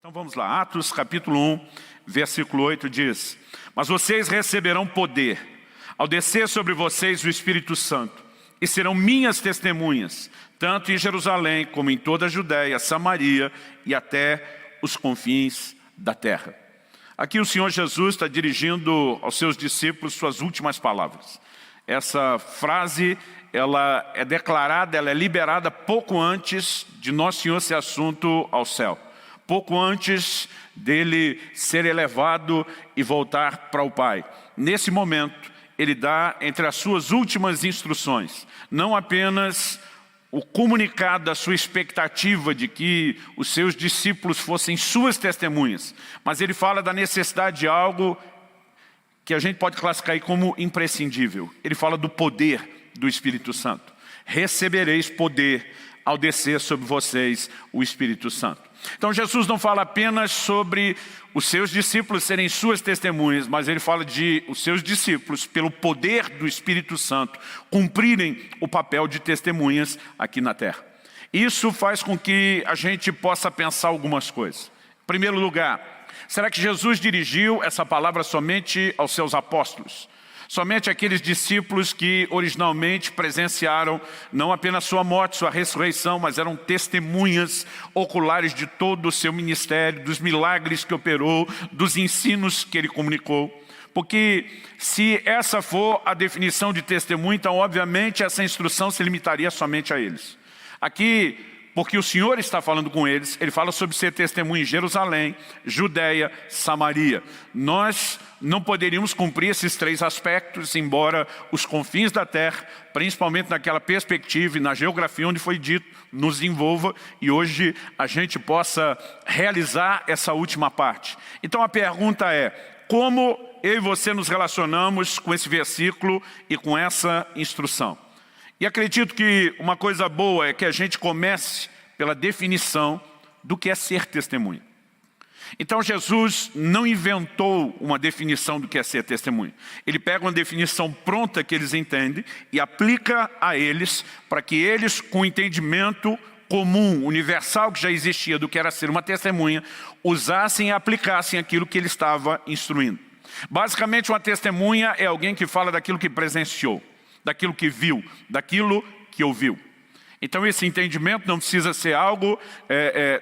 Então vamos lá, Atos capítulo 1, versículo 8 diz: Mas vocês receberão poder, ao descer sobre vocês o Espírito Santo, e serão minhas testemunhas, tanto em Jerusalém como em toda a Judéia, Samaria e até os confins da terra. Aqui o Senhor Jesus está dirigindo aos seus discípulos suas últimas palavras. Essa frase, ela é declarada, ela é liberada pouco antes de Nosso Senhor ser assunto ao céu. Pouco antes dele ser elevado e voltar para o Pai. Nesse momento, ele dá entre as suas últimas instruções, não apenas o comunicado da sua expectativa de que os seus discípulos fossem suas testemunhas, mas ele fala da necessidade de algo que a gente pode classificar aí como imprescindível. Ele fala do poder do Espírito Santo. Recebereis poder ao descer sobre vocês o Espírito Santo. Então Jesus não fala apenas sobre os seus discípulos serem suas testemunhas, mas ele fala de os seus discípulos, pelo poder do Espírito Santo, cumprirem o papel de testemunhas aqui na terra. Isso faz com que a gente possa pensar algumas coisas. Em primeiro lugar, será que Jesus dirigiu essa palavra somente aos seus apóstolos? Somente aqueles discípulos que originalmente presenciaram não apenas sua morte, sua ressurreição, mas eram testemunhas oculares de todo o seu ministério, dos milagres que operou, dos ensinos que ele comunicou. Porque se essa for a definição de testemunho, então obviamente essa instrução se limitaria somente a eles. Aqui, porque o Senhor está falando com eles, ele fala sobre ser testemunho em Jerusalém, Judéia, Samaria. Nós não poderíamos cumprir esses três aspectos, embora os confins da terra, principalmente naquela perspectiva e na geografia onde foi dito, nos envolva e hoje a gente possa realizar essa última parte. Então a pergunta é, como eu e você nos relacionamos com esse versículo e com essa instrução? E acredito que uma coisa boa é que a gente comece pela definição do que é ser testemunha. Então Jesus não inventou uma definição do que é ser testemunha. Ele pega uma definição pronta que eles entendem e aplica a eles para que eles, com o entendimento comum, universal que já existia do que era ser uma testemunha, usassem e aplicassem aquilo que ele estava instruindo. Basicamente uma testemunha é alguém que fala daquilo que presenciou, daquilo que viu, daquilo que ouviu. Então esse entendimento não precisa ser algo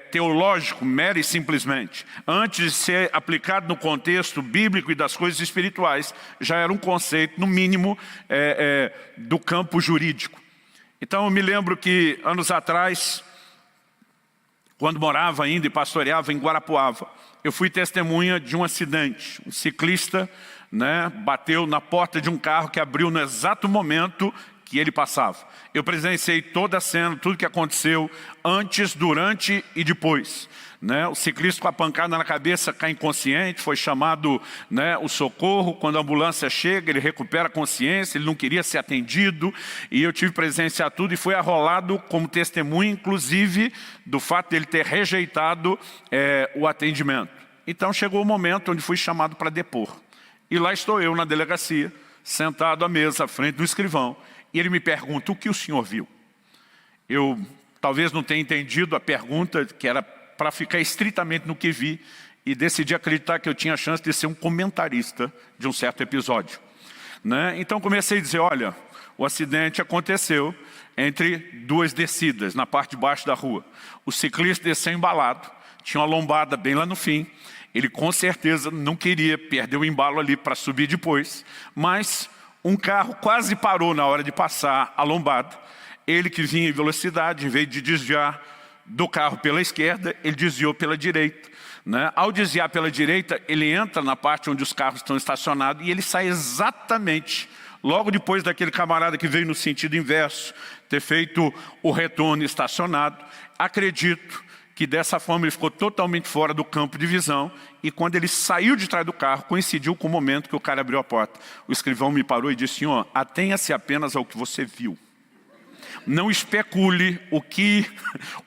teológico, mero e simplesmente. Antes de ser aplicado no contexto bíblico e das coisas espirituais, já era um conceito, no mínimo, do campo jurídico. Então eu me lembro que anos atrás, quando morava ainda e pastoreava em Guarapuava, eu fui testemunha de um acidente. Um ciclista bateu na porta de um carro que abriu no exato momento que ele passava. Eu presenciei toda a cena, tudo que aconteceu antes, durante e depois. O ciclista com a pancada na cabeça cai inconsciente, foi chamado o socorro. Quando a ambulância chega, ele recupera a consciência, ele não queria ser atendido. E eu tive que presenciar tudo e foi arrolado como testemunha, inclusive, do fato de ele ter rejeitado o atendimento. Então chegou o momento onde fui chamado para depor. E lá estou eu na delegacia, sentado à mesa, à frente do escrivão. E ele me pergunta, o que o senhor viu? Eu talvez não tenha entendido a pergunta, que era para ficar estritamente no que vi, e decidi acreditar que eu tinha a chance de ser um comentarista de um certo episódio. Então comecei a dizer, olha, o acidente aconteceu entre duas descidas, na parte de baixo da rua. O ciclista desceu embalado, tinha uma lombada bem lá no fim. Ele com certeza não queria perder o embalo ali para subir depois, mas um carro quase parou na hora de passar a lombada. Ele que vinha em velocidade, em vez de desviar do carro pela esquerda, ele desviou pela direita. Ao desviar pela direita, ele entra na parte onde os carros estão estacionados e ele sai exatamente logo depois daquele camarada que veio no sentido inverso, ter feito o retorno estacionado. Acredito que dessa forma ele ficou totalmente fora do campo de visão e quando ele saiu de trás do carro, coincidiu com o momento que o cara abriu a porta. O escrivão me parou e disse, senhor, atenha-se apenas ao que você viu. Não especule o que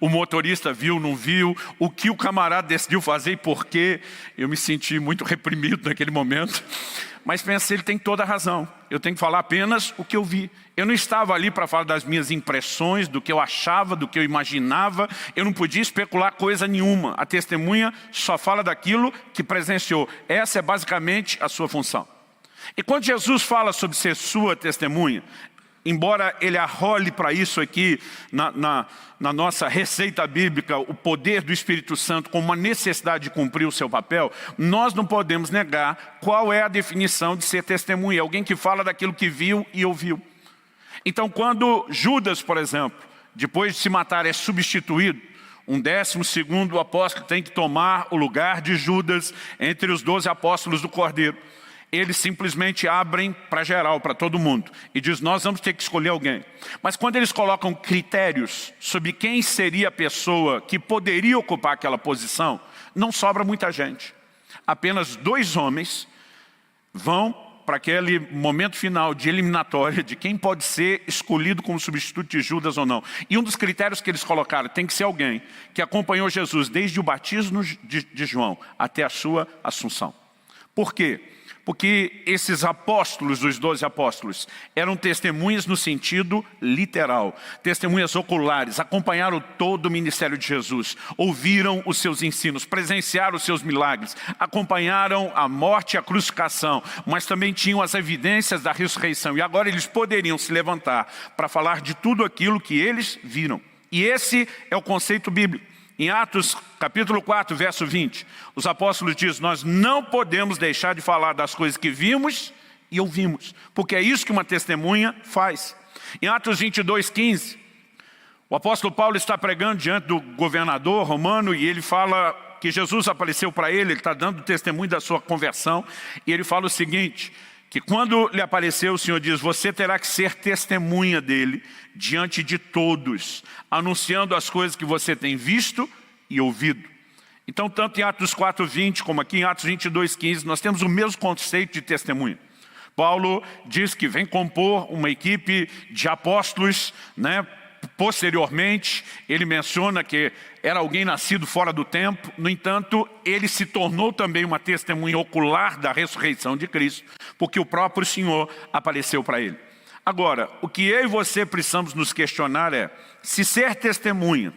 o motorista viu, não viu, o que o camarada decidiu fazer e por quê. Eu me senti muito reprimido naquele momento. Mas pensei, ele tem toda a razão. Eu tenho que falar apenas o que eu vi. Eu não estava ali para falar das minhas impressões, do que eu achava, do que eu imaginava. Eu não podia especular coisa nenhuma. A testemunha só fala daquilo que presenciou. Essa é basicamente a sua função. E quando Jesus fala sobre ser sua testemunha, embora ele arrole para isso aqui na nossa receita bíblica, o poder do Espírito Santo como uma necessidade de cumprir o seu papel, nós não podemos negar qual é a definição de ser testemunha. Alguém que fala daquilo que viu e ouviu. Então quando Judas, por exemplo, depois de se matar é substituído, um 12º apóstolo tem que tomar o lugar de Judas entre os 12 apóstolos do Cordeiro. Eles simplesmente abrem para geral, para todo mundo. E diz, nós vamos ter que escolher alguém. Mas quando eles colocam critérios sobre quem seria a pessoa que poderia ocupar aquela posição, não sobra muita gente. Apenas 2 homens vão para aquele momento final de eliminatória de quem pode ser escolhido como substituto de Judas ou não. E um dos critérios que eles colocaram tem que ser alguém que acompanhou Jesus desde o batismo de João até a sua assunção. Por quê? Porque esses apóstolos, os 12 apóstolos, eram testemunhas no sentido literal, testemunhas oculares, acompanharam todo o ministério de Jesus, ouviram os seus ensinos, presenciaram os seus milagres, acompanharam a morte e a crucificação, mas também tinham as evidências da ressurreição. E agora eles poderiam se levantar para falar de tudo aquilo que eles viram. E esse é o conceito bíblico. Em Atos capítulo 4, verso 20, os apóstolos dizem, nós não podemos deixar de falar das coisas que vimos e ouvimos, porque é isso que uma testemunha faz. Em Atos 22, 15, o apóstolo Paulo está pregando diante do governador romano e ele fala que Jesus apareceu para ele está dando testemunho da sua conversão, e ele fala o seguinte, que quando lhe apareceu o Senhor diz, você terá que ser testemunha dele diante de todos, anunciando as coisas que você tem visto e ouvido. Então, tanto em Atos 4:20 como aqui em Atos 22:15, nós temos o mesmo conceito de testemunha. Paulo diz que vem compor uma equipe de apóstolos, né? Posteriormente, ele menciona que era alguém nascido fora do tempo. No entanto, ele se tornou também uma testemunha ocular da ressurreição de Cristo, porque o próprio Senhor apareceu para ele. Agora, o que eu e você precisamos nos questionar é se ser testemunha,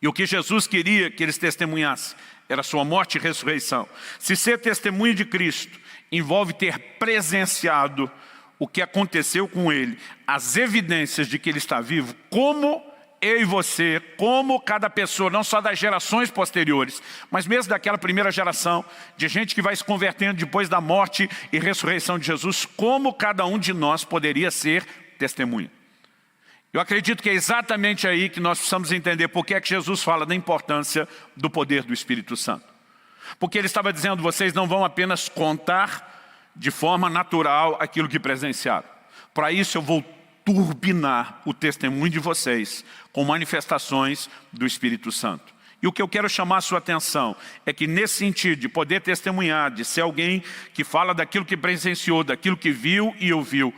e o que Jesus queria que eles testemunhassem era sua morte e ressurreição. Se ser testemunha de Cristo envolve ter presenciado o que aconteceu com ele, as evidências de que ele está vivo, como eu e você, como cada pessoa, não só das gerações posteriores, mas mesmo daquela primeira geração, de gente que vai se convertendo depois da morte e ressurreição de Jesus, como cada um de nós poderia ser testemunha. Eu acredito que é exatamente aí que nós precisamos entender por que é que Jesus fala da importância do poder do Espírito Santo. Porque ele estava dizendo, vocês não vão apenas contar de forma natural aquilo que presenciaram. Para isso eu vou turbinar o testemunho de vocês com manifestações do Espírito Santo. E o que eu quero chamar a sua atenção é que nesse sentido de poder testemunhar, de ser alguém que fala daquilo que presenciou, daquilo que viu e ouviu,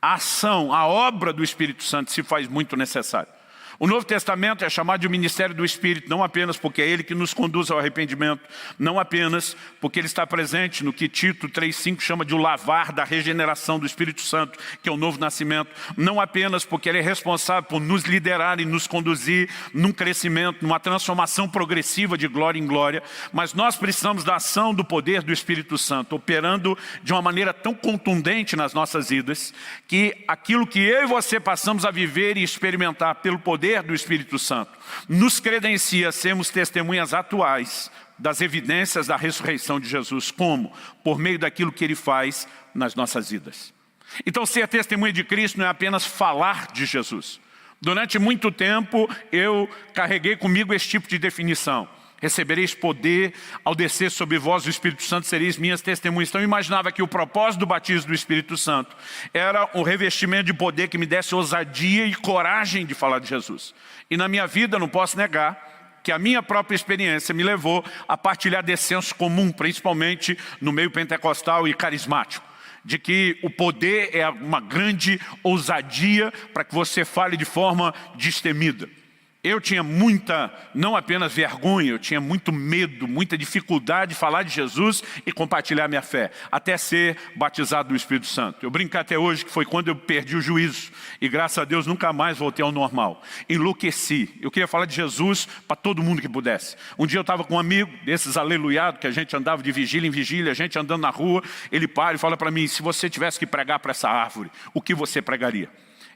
a ação, a obra do Espírito Santo se faz muito necessária. O Novo Testamento é chamado de ministério do Espírito, não apenas porque é ele que nos conduz ao arrependimento, não apenas porque ele está presente no que Tito 3,5 chama de o lavar da regeneração do Espírito Santo, que é o novo nascimento, não apenas porque ele é responsável por nos liderar e nos conduzir num crescimento, numa transformação progressiva de glória em glória, mas nós precisamos da ação do poder do Espírito Santo, operando de uma maneira tão contundente nas nossas vidas, que aquilo que eu e você passamos a viver e experimentar pelo poder do Espírito Santo nos credencia a sermos testemunhas atuais das evidências da ressurreição de Jesus. Como? Por meio daquilo que ele faz nas nossas vidas. Então, ser testemunha de Cristo não é apenas falar de Jesus. Durante muito tempo eu carreguei comigo esse tipo de definição. Recebereis poder, ao descer sobre vós o Espírito Santo, sereis minhas testemunhas. Então eu imaginava que o propósito do batismo do Espírito Santo era um revestimento de poder que me desse ousadia e coragem de falar de Jesus. E na minha vida, não posso negar, que a minha própria experiência me levou a partilhar desse senso comum, principalmente no meio pentecostal e carismático, de que o poder é uma grande ousadia para que você fale de forma destemida. Eu tinha muita, não apenas vergonha, eu tinha muito medo, muita dificuldade de falar de Jesus e compartilhar minha fé, até ser batizado do Espírito Santo. Eu brinco até hoje que foi quando eu perdi o juízo e graças a Deus nunca mais voltei ao normal. Enlouqueci. Eu queria falar de Jesus para todo mundo que pudesse. Um dia eu estava com um amigo, desses aleluiados, que a gente andava de vigília em vigília, a gente andando na rua, ele para e fala para mim, se você tivesse que pregar para essa árvore, o que você pregaria?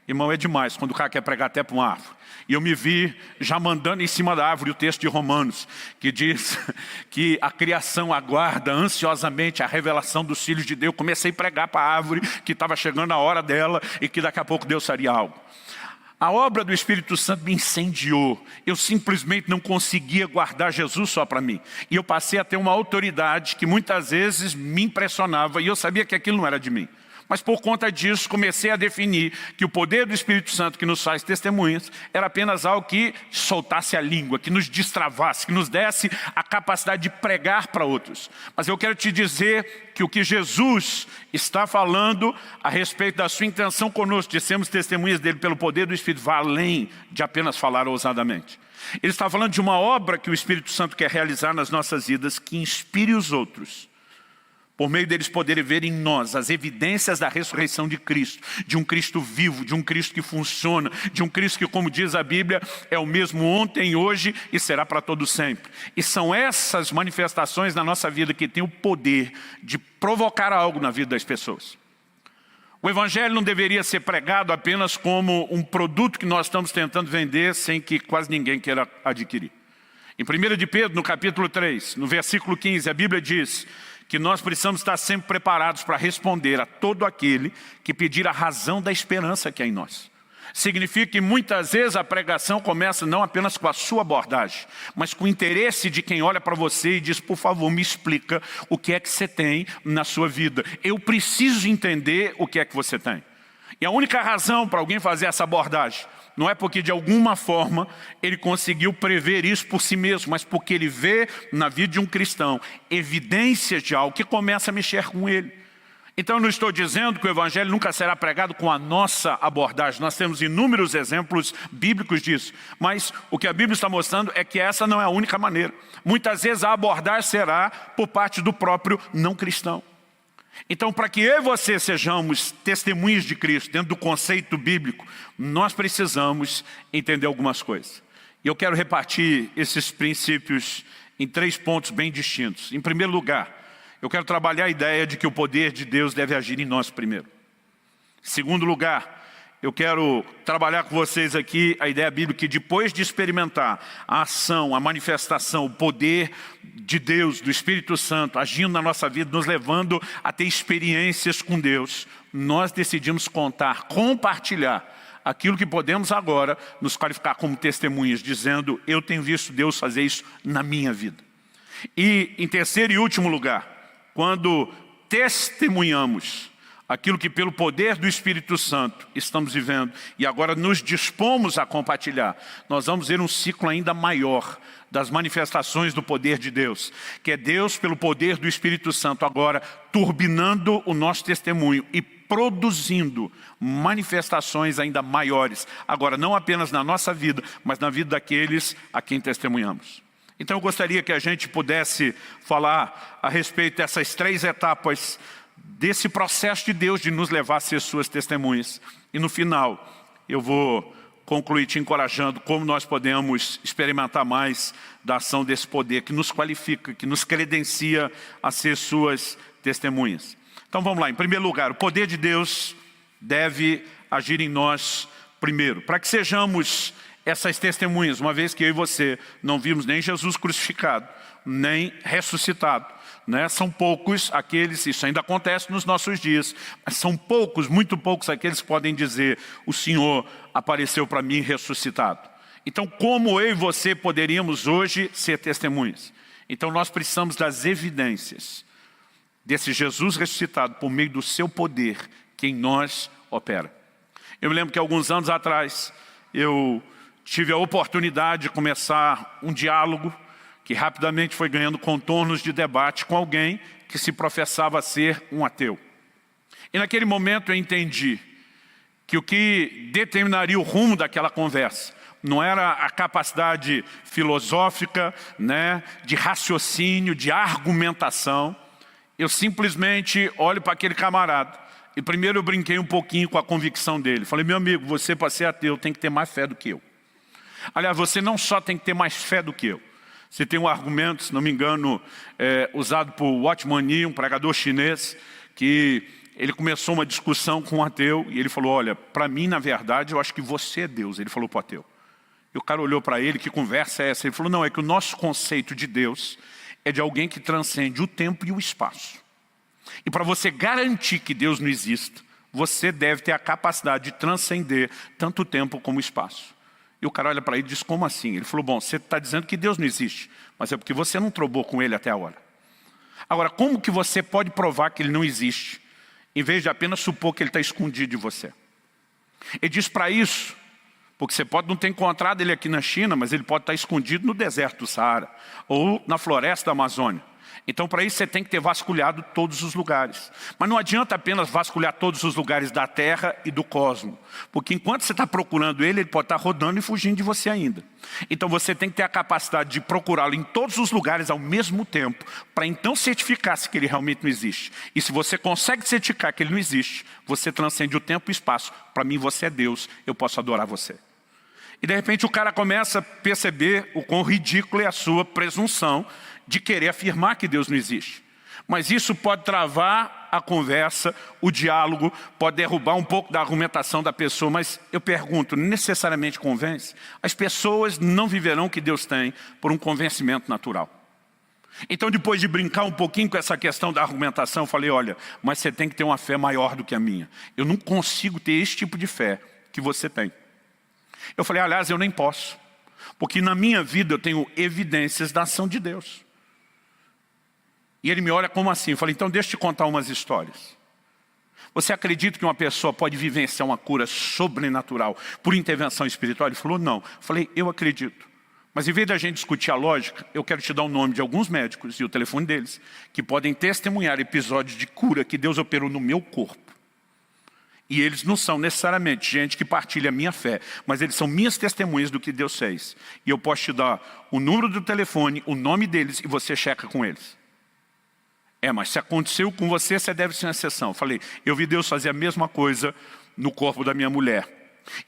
Irmão, é demais quando o cara quer pregar até para uma árvore. E eu me vi já mandando em cima da árvore o texto de Romanos, que diz que a criação aguarda ansiosamente a revelação dos filhos de Deus. Comecei a pregar para a árvore, que estava chegando a hora dela e que daqui a pouco Deus faria algo. A obra do Espírito Santo me incendiou. Eu simplesmente não conseguia guardar Jesus só para mim. E eu passei a ter uma autoridade que muitas vezes me impressionava e eu sabia que aquilo não era de mim. Mas por conta disso, comecei a definir que o poder do Espírito Santo que nos faz testemunhas era apenas algo que soltasse a língua, que nos destravasse, que nos desse a capacidade de pregar para outros. Mas eu quero te dizer que o que Jesus está falando a respeito da sua intenção conosco, de sermos testemunhas dele pelo poder do Espírito, vai além de apenas falar ousadamente. Ele está falando de uma obra que o Espírito Santo quer realizar nas nossas vidas, que inspire os outros, por meio deles poderem ver em nós as evidências da ressurreição de Cristo, de um Cristo vivo, de um Cristo que funciona, de um Cristo que, como diz a Bíblia, é o mesmo ontem, hoje e será para todo sempre. E são essas manifestações na nossa vida que têm o poder de provocar algo na vida das pessoas. O Evangelho não deveria ser pregado apenas como um produto que nós estamos tentando vender sem que quase ninguém queira adquirir. Em 1 de Pedro, no capítulo 3, no versículo 15, a Bíblia diz que nós precisamos estar sempre preparados para responder a todo aquele que pedir a razão da esperança que é em nós. Significa que muitas vezes a pregação começa não apenas com a sua abordagem, mas com o interesse de quem olha para você e diz, por favor, me explica o que é que você tem na sua vida. Eu preciso entender o que é que você tem. E a única razão para alguém fazer essa abordagem não é porque de alguma forma ele conseguiu prever isso por si mesmo, mas porque ele vê na vida de um cristão evidências de algo que começa a mexer com ele. Então eu não estou dizendo que o Evangelho nunca será pregado com a nossa abordagem. Nós temos inúmeros exemplos bíblicos disso. Mas o que a Bíblia está mostrando é que essa não é a única maneira. Muitas vezes a abordagem será por parte do próprio não cristão. Então, para que eu e você sejamos testemunhas de Cristo, dentro do conceito bíblico, nós precisamos entender algumas coisas. E eu quero repartir esses princípios em 3 pontos bem distintos. Em primeiro lugar, eu quero trabalhar a ideia de que o poder de Deus deve agir em nós primeiro. Em segundo lugar, eu quero trabalhar com vocês aqui a ideia bíblica que depois de experimentar a ação, a manifestação, o poder de Deus, do Espírito Santo, agindo na nossa vida, nos levando a ter experiências com Deus, nós decidimos contar, compartilhar aquilo que podemos agora nos qualificar como testemunhas, dizendo, eu tenho visto Deus fazer isso na minha vida. E em terceiro e último lugar, quando testemunhamos aquilo que pelo poder do Espírito Santo estamos vivendo e agora nos dispomos a compartilhar, nós vamos ver um ciclo ainda maior das manifestações do poder de Deus, que é Deus pelo poder do Espírito Santo agora turbinando o nosso testemunho e produzindo manifestações ainda maiores, agora não apenas na nossa vida, mas na vida daqueles a quem testemunhamos. Então eu gostaria que a gente pudesse falar a respeito dessas 3 etapas desse processo de Deus de nos levar a ser suas testemunhas. E no final, eu vou concluir te encorajando como nós podemos experimentar mais da ação desse poder que nos qualifica, que nos credencia a ser suas testemunhas. Então vamos lá, em primeiro lugar, o poder de Deus deve agir em nós primeiro. Para que sejamos essas testemunhas, uma vez que eu e você não vimos nem Jesus crucificado, nem ressuscitado, né? São poucos aqueles, isso ainda acontece nos nossos dias, mas são poucos, muito poucos aqueles que podem dizer, o Senhor apareceu para mim ressuscitado. Então como eu e você poderíamos hoje ser testemunhas? Então nós precisamos das evidências desse Jesus ressuscitado por meio do seu poder que em nós opera. Eu me lembro que alguns anos atrás eu tive a oportunidade de começar um diálogo que rapidamente foi ganhando contornos de debate com alguém que se professava ser um ateu. E naquele momento eu entendi que o que determinaria o rumo daquela conversa não era a capacidade filosófica, né, de raciocínio, de argumentação. Eu simplesmente olho para aquele camarada e primeiro eu brinquei um pouquinho com a convicção dele. Falei, meu amigo, você para ser ateu tem que ter mais fé do que eu. Aliás, você não só tem que ter mais fé do que eu. Você tem um argumento, se não me engano, usado por Watchman Nee, um pregador chinês, que ele começou uma discussão com um ateu e ele falou, olha, para mim, na verdade, eu acho que você é Deus. Ele falou para o ateu. E o cara olhou para ele, que conversa é essa? Ele falou, não, é que o nosso conceito de Deus é de alguém que transcende o tempo e o espaço. E para você garantir que Deus não exista, você deve ter a capacidade de transcender tanto o tempo como o espaço. E o cara olha para ele e diz, como assim? Ele falou, bom, você está dizendo que Deus não existe, mas é porque você não trobou com ele até agora. Agora, como que você pode provar que ele não existe, em vez de apenas supor que ele está escondido de você? Ele diz para isso, porque você pode não ter encontrado ele aqui na China, mas ele pode estar escondido no deserto do Saara, ou na floresta da Amazônia. Então, para isso, você tem que ter vasculhado todos os lugares. Mas não adianta apenas vasculhar todos os lugares da Terra e do cosmos. Porque enquanto você está procurando ele pode estar rodando e fugindo de você ainda. Então, você tem que ter a capacidade de procurá-lo em todos os lugares ao mesmo tempo, para então certificar-se que ele realmente não existe. E se você consegue certificar que ele não existe, você transcende o tempo e o espaço. Para mim, você é Deus, eu posso adorar você. E de repente o cara começa a perceber o quão ridículo é a sua presunção de querer afirmar que Deus não existe. Mas isso pode travar a conversa, o diálogo, pode derrubar um pouco da argumentação da pessoa. Mas eu pergunto, necessariamente convence? As pessoas não viverão o que Deus tem por um convencimento natural. Então, depois de brincar um pouquinho com essa questão da argumentação, eu falei, olha, mas você tem que ter uma fé maior do que a minha. Eu não consigo ter esse tipo de fé que você tem. Eu falei, aliás, eu nem posso. Porque na minha vida eu tenho evidências da ação de Deus. E ele me olha como assim? Eu falei, então deixa eu te contar umas histórias. Você acredita que uma pessoa pode vivenciar uma cura sobrenatural por intervenção espiritual? Ele falou, não. Eu falei, eu acredito. Mas em vez da gente discutir a lógica, eu quero te dar o nome de alguns médicos e o telefone deles, que podem testemunhar episódios de cura que Deus operou no meu corpo. E eles não são necessariamente gente que partilha a minha fé, mas eles são minhas testemunhas do que Deus fez. E eu posso te dar o número do telefone, o nome deles, e você checa com eles. Mas se aconteceu com você, você deve ser uma exceção. Eu falei, eu vi Deus fazer a mesma coisa no corpo da minha mulher.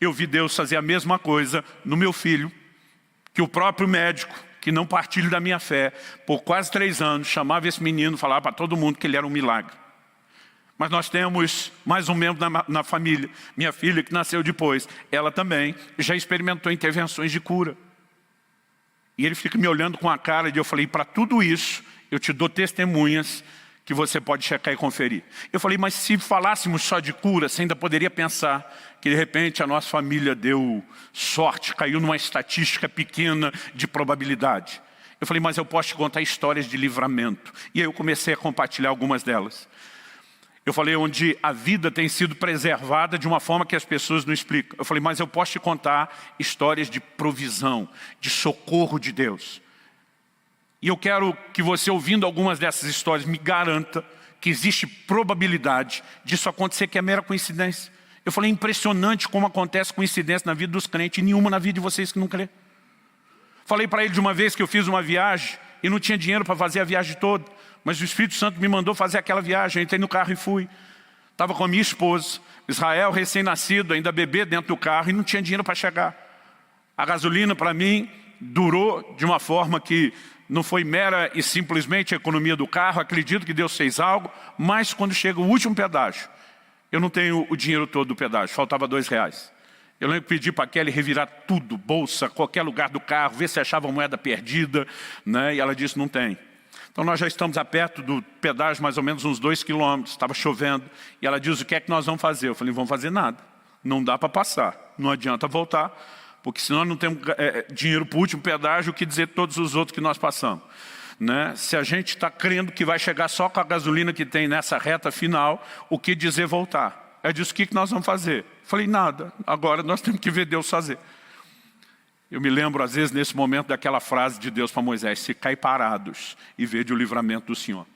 Eu vi Deus fazer a mesma coisa no meu filho, que o próprio médico, que não partilha da minha fé, por quase 3 anos, chamava esse menino, falava para todo mundo que ele era um milagre. Mas nós temos mais um membro na família, minha filha que nasceu depois, ela também já experimentou intervenções de cura. E ele fica me olhando com a cara e eu falei, para tudo isso, eu te dou testemunhas que você pode checar e conferir. Eu falei, mas se falássemos só de cura, você ainda poderia pensar que de repente a nossa família deu sorte, caiu numa estatística pequena de probabilidade. Eu falei, mas eu posso te contar histórias de livramento. E aí eu comecei a compartilhar algumas delas. Eu falei, onde a vida tem sido preservada de uma forma que as pessoas não explicam. Eu falei, mas eu posso te contar histórias de provisão, de socorro de Deus. E eu quero que você, ouvindo algumas dessas histórias, me garanta que existe probabilidade disso acontecer, que é mera coincidência. Eu falei, é impressionante como acontece coincidência na vida dos crentes e nenhuma na vida de vocês que não crê. Falei para ele de uma vez que eu fiz uma viagem e não tinha dinheiro para fazer a viagem toda. Mas o Espírito Santo me mandou fazer aquela viagem, eu entrei no carro e fui. Estava com a minha esposa, Israel, recém-nascido, ainda bebê dentro do carro e não tinha dinheiro para chegar. A gasolina para mim durou de uma forma que não foi mera e simplesmente a economia do carro, acredito que Deus fez algo, mas quando chega o último pedágio, eu não tenho o dinheiro todo do pedágio, faltava R$2. Eu lembro que pedi para a Kelly revirar tudo, bolsa, qualquer lugar do carro, ver se achava moeda perdida, né? E ela disse, não tem. Então nós já estamos a perto do pedágio, mais ou menos uns 2 quilômetros, estava chovendo. E ela diz, o que é que nós vamos fazer? Eu falei, não vamos fazer nada. Não dá para passar, não adianta voltar, porque senão não temos dinheiro para o último pedágio, o que dizer todos os outros que nós passamos. Né? Se a gente está crendo que vai chegar só com a gasolina que tem nessa reta final, o que dizer voltar? Ela disse, o que nós vamos fazer? Eu falei, nada, agora nós temos que ver Deus fazer. Eu me lembro, às vezes, nesse momento, daquela frase de Deus para Moisés, ficai parados e vede o livramento do Senhor.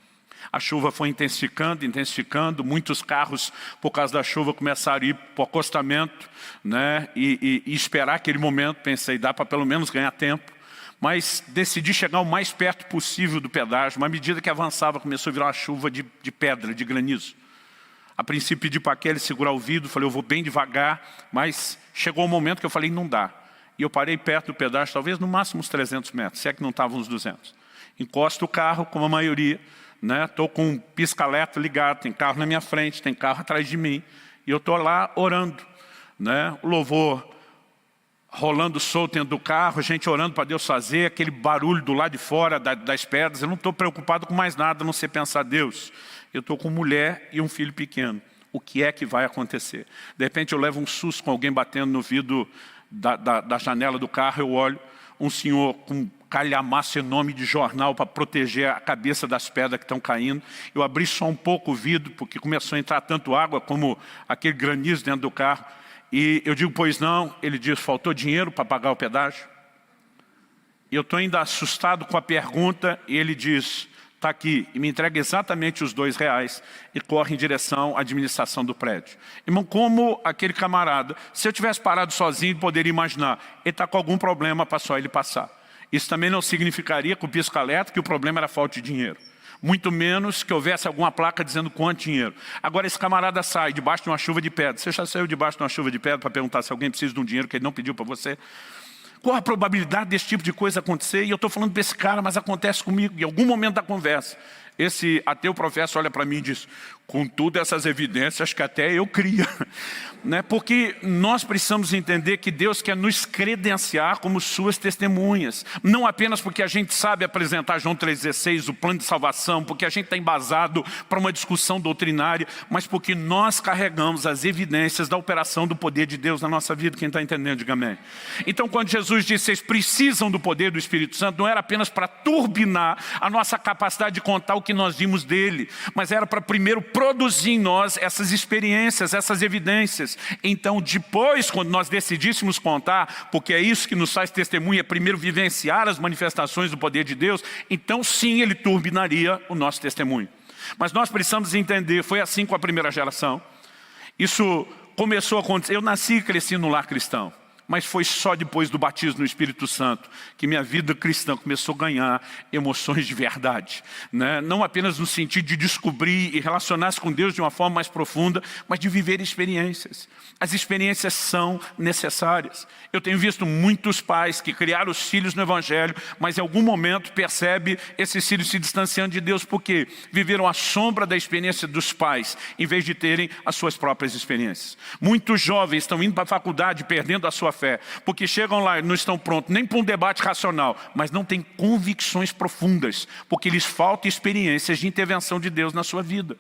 A chuva foi intensificando, intensificando. Muitos carros, por causa da chuva, começaram a ir para o acostamento, né? E esperar aquele momento. Pensei, dá para pelo menos ganhar tempo. Mas decidi chegar o mais perto possível do pedágio. Mas à medida que avançava, começou a virar uma chuva de pedra, de granizo. A princípio pedi para aquele segurar o vidro, falei, eu vou bem devagar. Mas chegou um momento que eu falei, não dá. E eu parei perto do pedágio, talvez no máximo uns 300 metros, se é que não estavam uns 200. Encosto o carro, como a maioria. Estou com um pisca-alerta ligado, tem carro na minha frente, tem carro atrás de mim. E eu estou lá orando. O louvor rolando solto dentro do carro, a gente orando para Deus fazer, aquele barulho do lado de fora das pedras. Eu não estou preocupado com mais nada, a não ser pensar, Deus, eu estou com mulher e um filho pequeno. O que é que vai acontecer? De repente eu levo um susto com alguém batendo no vidro da janela do carro, eu olho, um senhor com calhamaço enorme de jornal para proteger a cabeça das pedras que estão caindo. Eu abri só um pouco o vidro, porque começou a entrar tanto água como aquele granizo dentro do carro. E eu digo, pois não. Ele diz, faltou dinheiro para pagar o pedágio? E eu estou ainda assustado com a pergunta, e ele diz, está aqui, e me entrega exatamente os R$2 e corre em direção à administração do prédio. Irmão, como aquele camarada, se eu tivesse parado sozinho, poderia imaginar, ele está com algum problema para só ele passar. Isso também não significaria com o pisca-alerta que o problema era falta de dinheiro. Muito menos que houvesse alguma placa dizendo quanto dinheiro. Agora esse camarada sai debaixo de uma chuva de pedra. Você já saiu debaixo de uma chuva de pedra para perguntar se alguém precisa de um dinheiro que ele não pediu para você? Qual a probabilidade desse tipo de coisa acontecer? E eu estou falando para esse cara, mas acontece comigo. Em algum momento da conversa, esse ateu professor olha para mim e diz, com todas essas evidências que até eu cria. Porque nós precisamos entender que Deus quer nos credenciar como suas testemunhas. Não apenas porque a gente sabe apresentar João 3,16, o plano de salvação, porque a gente está embasado para uma discussão doutrinária, mas porque nós carregamos as evidências da operação do poder de Deus na nossa vida. Quem está entendendo, diga amém. Então quando Jesus disse, vocês precisam do poder do Espírito Santo, não era apenas para turbinar a nossa capacidade de contar o que nós vimos dele, mas era para primeiro produzir em nós essas experiências, essas evidências. Então depois, quando nós decidíssemos contar, porque é isso que nos faz testemunha, primeiro vivenciar as manifestações do poder de Deus, então sim ele turbinaria o nosso testemunho. Mas nós precisamos entender, foi assim com a primeira geração. Isso começou a acontecer, eu nasci e cresci no lar cristão. Mas foi só depois do batismo no Espírito Santo que minha vida cristã começou a ganhar emoções de verdade. Não apenas no sentido de descobrir e relacionar-se com Deus de uma forma mais profunda, mas de viver experiências. As experiências são necessárias. Eu tenho visto muitos pais que criaram os filhos no Evangelho, mas em algum momento percebe esses filhos se distanciando de Deus, porque viveram a sombra da experiência dos pais, em vez de terem as suas próprias experiências. Muitos jovens estão indo para a faculdade perdendo a sua fé, porque chegam lá e não estão prontos nem para um debate racional, mas não têm convicções profundas, porque lhes falta experiências de intervenção de Deus na sua vida.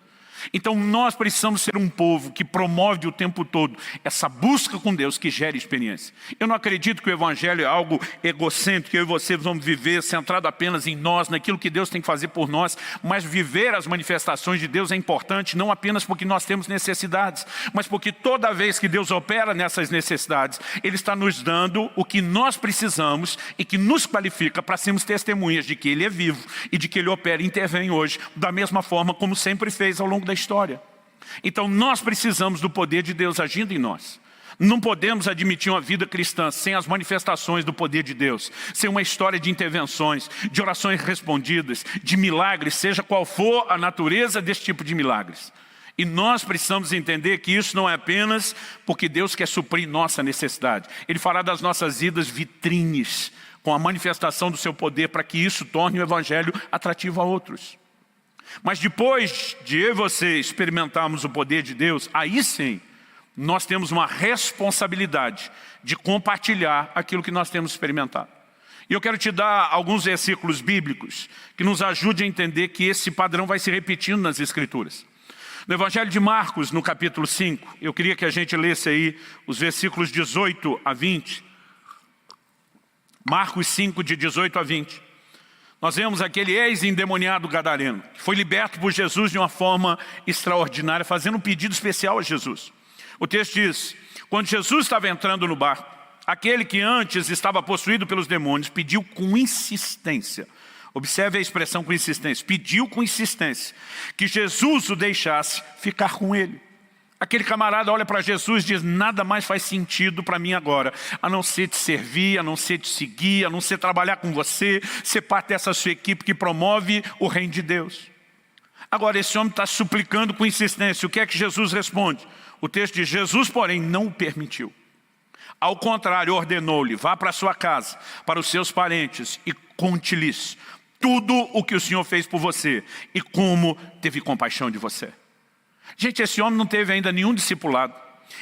Então nós precisamos ser um povo que promove o tempo todo essa busca com Deus que gera experiência. Eu não acredito que o Evangelho é algo egocêntrico, que eu e você vamos viver centrado apenas em nós, naquilo que Deus tem que fazer por nós, mas viver as manifestações de Deus é importante, não apenas porque nós temos necessidades, mas porque toda vez que Deus opera nessas necessidades, Ele está nos dando o que nós precisamos e que nos qualifica para sermos testemunhas de que Ele é vivo e de que Ele opera e intervém hoje, da mesma forma como sempre fez ao longo da história. Então nós precisamos do poder de Deus agindo em nós. Não podemos admitir uma vida cristã sem as manifestações do poder de Deus, sem uma história de intervenções, de orações respondidas, de milagres, seja qual for a natureza desse tipo de milagres. E nós precisamos entender que isso não é apenas porque Deus quer suprir nossa necessidade. Ele fará das nossas vidas vitrines com a manifestação do seu poder para que isso torne o Evangelho atrativo a outros. Mas depois de eu e você experimentarmos o poder de Deus, aí sim, nós temos uma responsabilidade de compartilhar aquilo que nós temos experimentado. E eu quero te dar alguns versículos bíblicos que nos ajudem a entender que esse padrão vai se repetindo nas Escrituras. No Evangelho de Marcos, no capítulo 5, eu queria que a gente lesse aí os versículos 18 a 20. Marcos 5, de 18 a 20. Nós vemos aquele ex-endemoniado gadareno, que foi liberto por Jesus de uma forma extraordinária, fazendo um pedido especial a Jesus. O texto diz, quando Jesus estava entrando no barco, aquele que antes estava possuído pelos demônios pediu com insistência, Observe a expressão com insistência. Pediu com insistência que Jesus o deixasse ficar com ele. Aquele camarada olha para Jesus e diz, nada mais faz sentido para mim agora, a não ser te servir, a não ser te seguir, a não ser trabalhar com você, ser parte dessa sua equipe que promove o reino de Deus. Agora esse homem está suplicando com insistência. O que é que Jesus responde? O texto diz, Jesus porém não o permitiu. Ao contrário, ordenou-lhe, vá para a sua casa, para os seus parentes e conte-lhes tudo o que o Senhor fez por você e como teve compaixão de você. Gente, esse homem não teve ainda nenhum discipulado.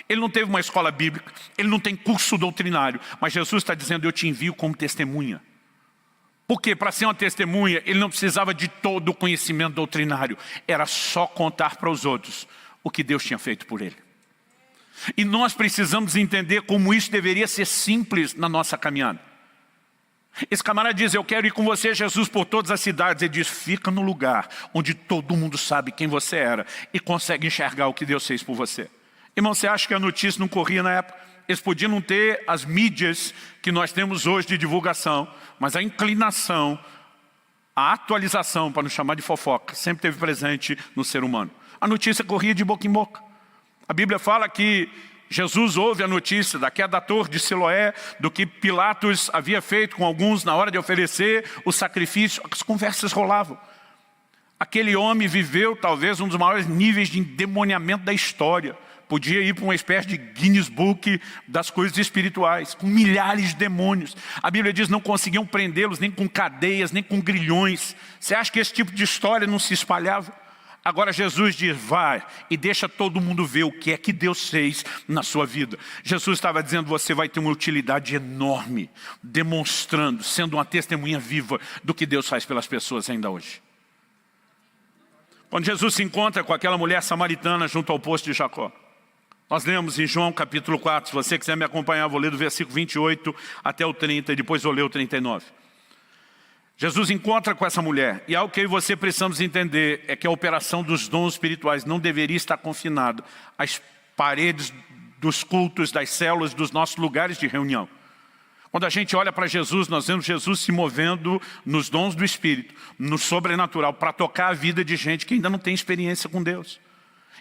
Ele não teve uma escola bíblica. Ele não tem curso doutrinário. Mas Jesus está dizendo, eu te envio como testemunha. Porque para ser uma testemunha, ele não precisava de todo o conhecimento doutrinário. Era só contar para os outros o que Deus tinha feito por ele. E nós precisamos entender como isso deveria ser simples na nossa caminhada. Esse camarada diz, eu quero ir com você, Jesus, por todas as cidades. Ele diz, fica no lugar onde todo mundo sabe quem você era e consegue enxergar o que Deus fez por você. Irmão, você acha que a notícia não corria na época? Eles podiam não ter as mídias que nós temos hoje de divulgação, mas a inclinação, a atualização, para não chamar de fofoca, sempre teve presente no ser humano. A notícia corria de boca em boca. A Bíblia fala que Jesus ouve a notícia da queda da torre de Siloé, do que Pilatos havia feito com alguns na hora de oferecer o sacrifício. As conversas rolavam. Aquele homem viveu talvez um dos maiores níveis de endemoniamento da história. Podia ir para uma espécie de Guinness Book das coisas espirituais, com milhares de demônios. A Bíblia diz que não conseguiam prendê-los nem com cadeias, nem com grilhões. Você acha que esse tipo de história não se espalhava? Agora Jesus diz, vai e deixa todo mundo ver o que é que Deus fez na sua vida. Jesus estava dizendo, você vai ter uma utilidade enorme, demonstrando, sendo uma testemunha viva do que Deus faz pelas pessoas ainda hoje. Quando Jesus se encontra com aquela mulher samaritana junto ao poço de Jacó, nós lemos em João capítulo 4, se você quiser me acompanhar, vou ler do versículo 28 até o 30 e depois vou ler o 39. Jesus encontra com essa mulher, e algo que eu e você precisamos entender é que a operação dos dons espirituais não deveria estar confinada às paredes dos cultos, das células, dos nossos lugares de reunião. Quando a gente olha para Jesus, nós vemos Jesus se movendo nos dons do Espírito, no sobrenatural, para tocar a vida de gente que ainda não tem experiência com Deus.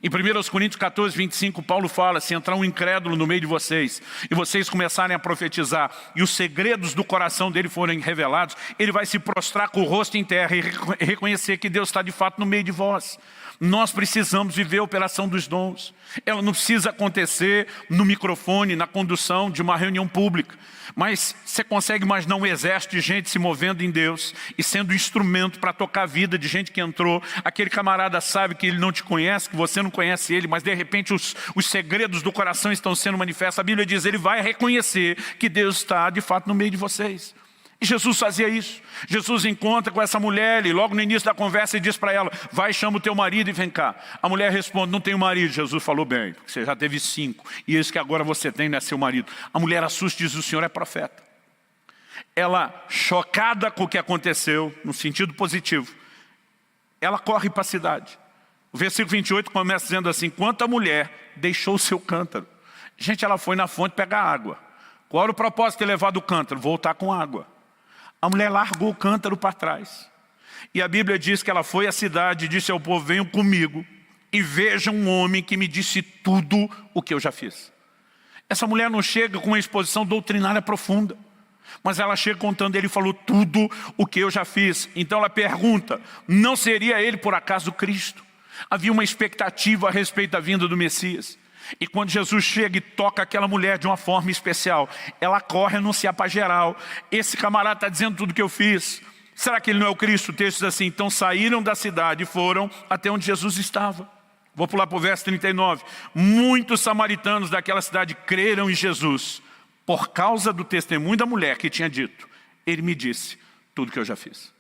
Em 1 Coríntios 14, 25, Paulo fala, se entrar um incrédulo no meio de vocês, e vocês começarem a profetizar, e os segredos do coração dele forem revelados, ele vai se prostrar com o rosto em terra e reconhecer que Deus está de fato no meio de vós. Nós precisamos viver a operação dos dons. Ela não precisa acontecer no microfone, na condução de uma reunião pública. Mas você consegue imaginar um exército de gente se movendo em Deus e sendo instrumento para tocar a vida de gente que entrou. Aquele camarada sabe que ele não te conhece, que você não conhece ele, mas de repente os segredos do coração estão sendo manifestos. A Bíblia diz, ele vai reconhecer que Deus está de fato no meio de vocês. E Jesus fazia isso. Jesus encontra com essa mulher e logo no início da conversa ele diz para ela, vai, chama o teu marido e vem cá. A mulher responde, não tenho marido. Jesus falou, bem, porque você já teve 5 e esse que agora você tem não é seu marido. A mulher assusta e diz, o Senhor é profeta. Ela, chocada com o que aconteceu, no sentido positivo, ela corre para a cidade. O versículo 28 começa dizendo assim, enquanto a mulher deixou o seu cântaro. Gente, ela foi na fonte pegar água. Qual era o propósito de levar do cântaro? Voltar com água. A mulher largou o cântaro para trás. E a Bíblia diz que ela foi à cidade e disse ao povo, venham comigo e vejam um homem que me disse tudo o que eu já fiz. Essa mulher não chega com uma exposição doutrinária profunda, mas ela chega contando, ele falou tudo o que eu já fiz. Então ela pergunta, não seria ele por acaso Cristo? Havia uma expectativa a respeito da vinda do Messias. E quando Jesus chega e toca aquela mulher de uma forma especial, ela corre a anunciar para geral, esse camarada está dizendo tudo que eu fiz. Será que ele não é o Cristo? O texto diz assim, então saíram da cidade e foram até onde Jesus estava. Vou pular para o verso 39. Muitos samaritanos daquela cidade creram em Jesus, por causa do testemunho da mulher que tinha dito, ele me disse tudo que eu já fiz.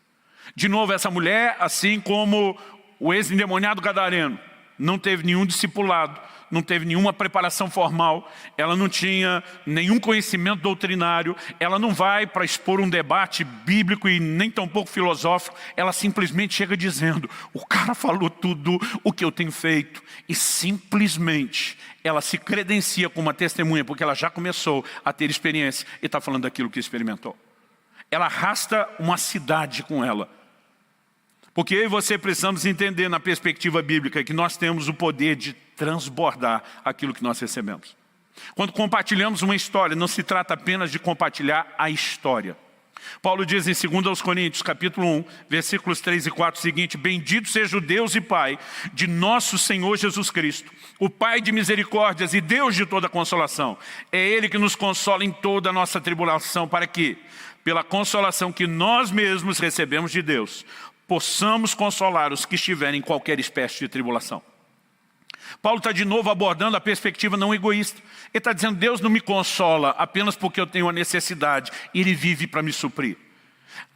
De novo, essa mulher, assim como o ex-endemoniado gadareno, não teve nenhum discipulado, não teve nenhuma preparação formal, ela não tinha nenhum conhecimento doutrinário, ela não vai para expor um debate bíblico e nem tampouco filosófico, ela simplesmente chega dizendo, o cara falou tudo o que eu tenho feito, e simplesmente ela se credencia como uma testemunha, porque ela já começou a ter experiência e está falando daquilo que experimentou. Ela arrasta uma cidade com ela Porque eu e você precisamos entender na perspectiva bíblica que nós temos o poder de transbordar aquilo que nós recebemos. Quando compartilhamos uma história, não se trata apenas de compartilhar a história. Paulo diz em 2 Coríntios, capítulo 1, versículos 3 e 4, o seguinte: bendito seja o Deus e Pai de nosso Senhor Jesus Cristo, o Pai de misericórdias e Deus de toda consolação. É Ele que nos consola em toda a nossa tribulação, para que, pela consolação que nós mesmos recebemos de Deus, possamos consolar os que estiverem em qualquer espécie de tribulação. Paulo está de novo abordando a perspectiva não egoísta. Ele está dizendo, Deus não me consola apenas porque eu tenho a necessidade, Ele vive para me suprir.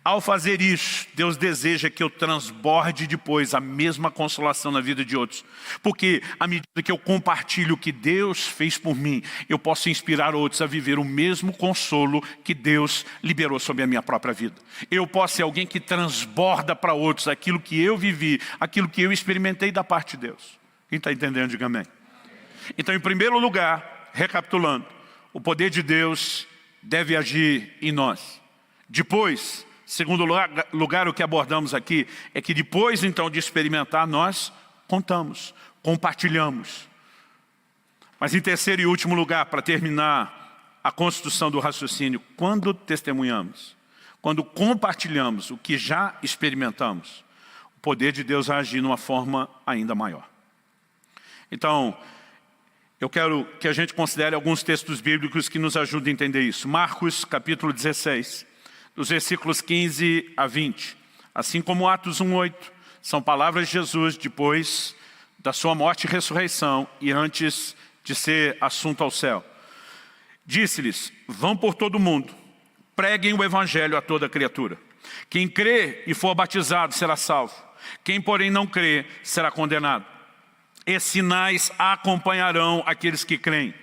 Ao fazer isso, Deus deseja que eu transborde depois a mesma consolação na vida de outros. Porque à medida que eu compartilho o que Deus fez por mim, eu posso inspirar outros a viver o mesmo consolo que Deus liberou sobre a minha própria vida. Eu posso ser alguém que transborda para outros aquilo que eu vivi, aquilo que eu experimentei da parte de Deus. Quem está entendendo, diga amém. Então, em primeiro lugar, recapitulando, o poder de Deus deve agir em nós. Depois, segundo lugar, o que abordamos aqui é que depois, então, de experimentar, nós contamos, compartilhamos. Mas em terceiro e último lugar, para terminar a construção do raciocínio, quando testemunhamos, quando compartilhamos o que já experimentamos, o poder de Deus vai agir de uma forma ainda maior. Então, eu quero que a gente considere alguns textos bíblicos que nos ajudem a entender isso. Marcos, capítulo 16, dos versículos 15 a 20. Assim como Atos 1:8, são palavras de Jesus depois da sua morte e ressurreição e antes de ser assunto ao céu. Disse-lhes, vão por todo o mundo, preguem o evangelho a toda criatura. Quem crê e for batizado será salvo. Quem, porém, não crê, será condenado. E sinais acompanharão aqueles que creem.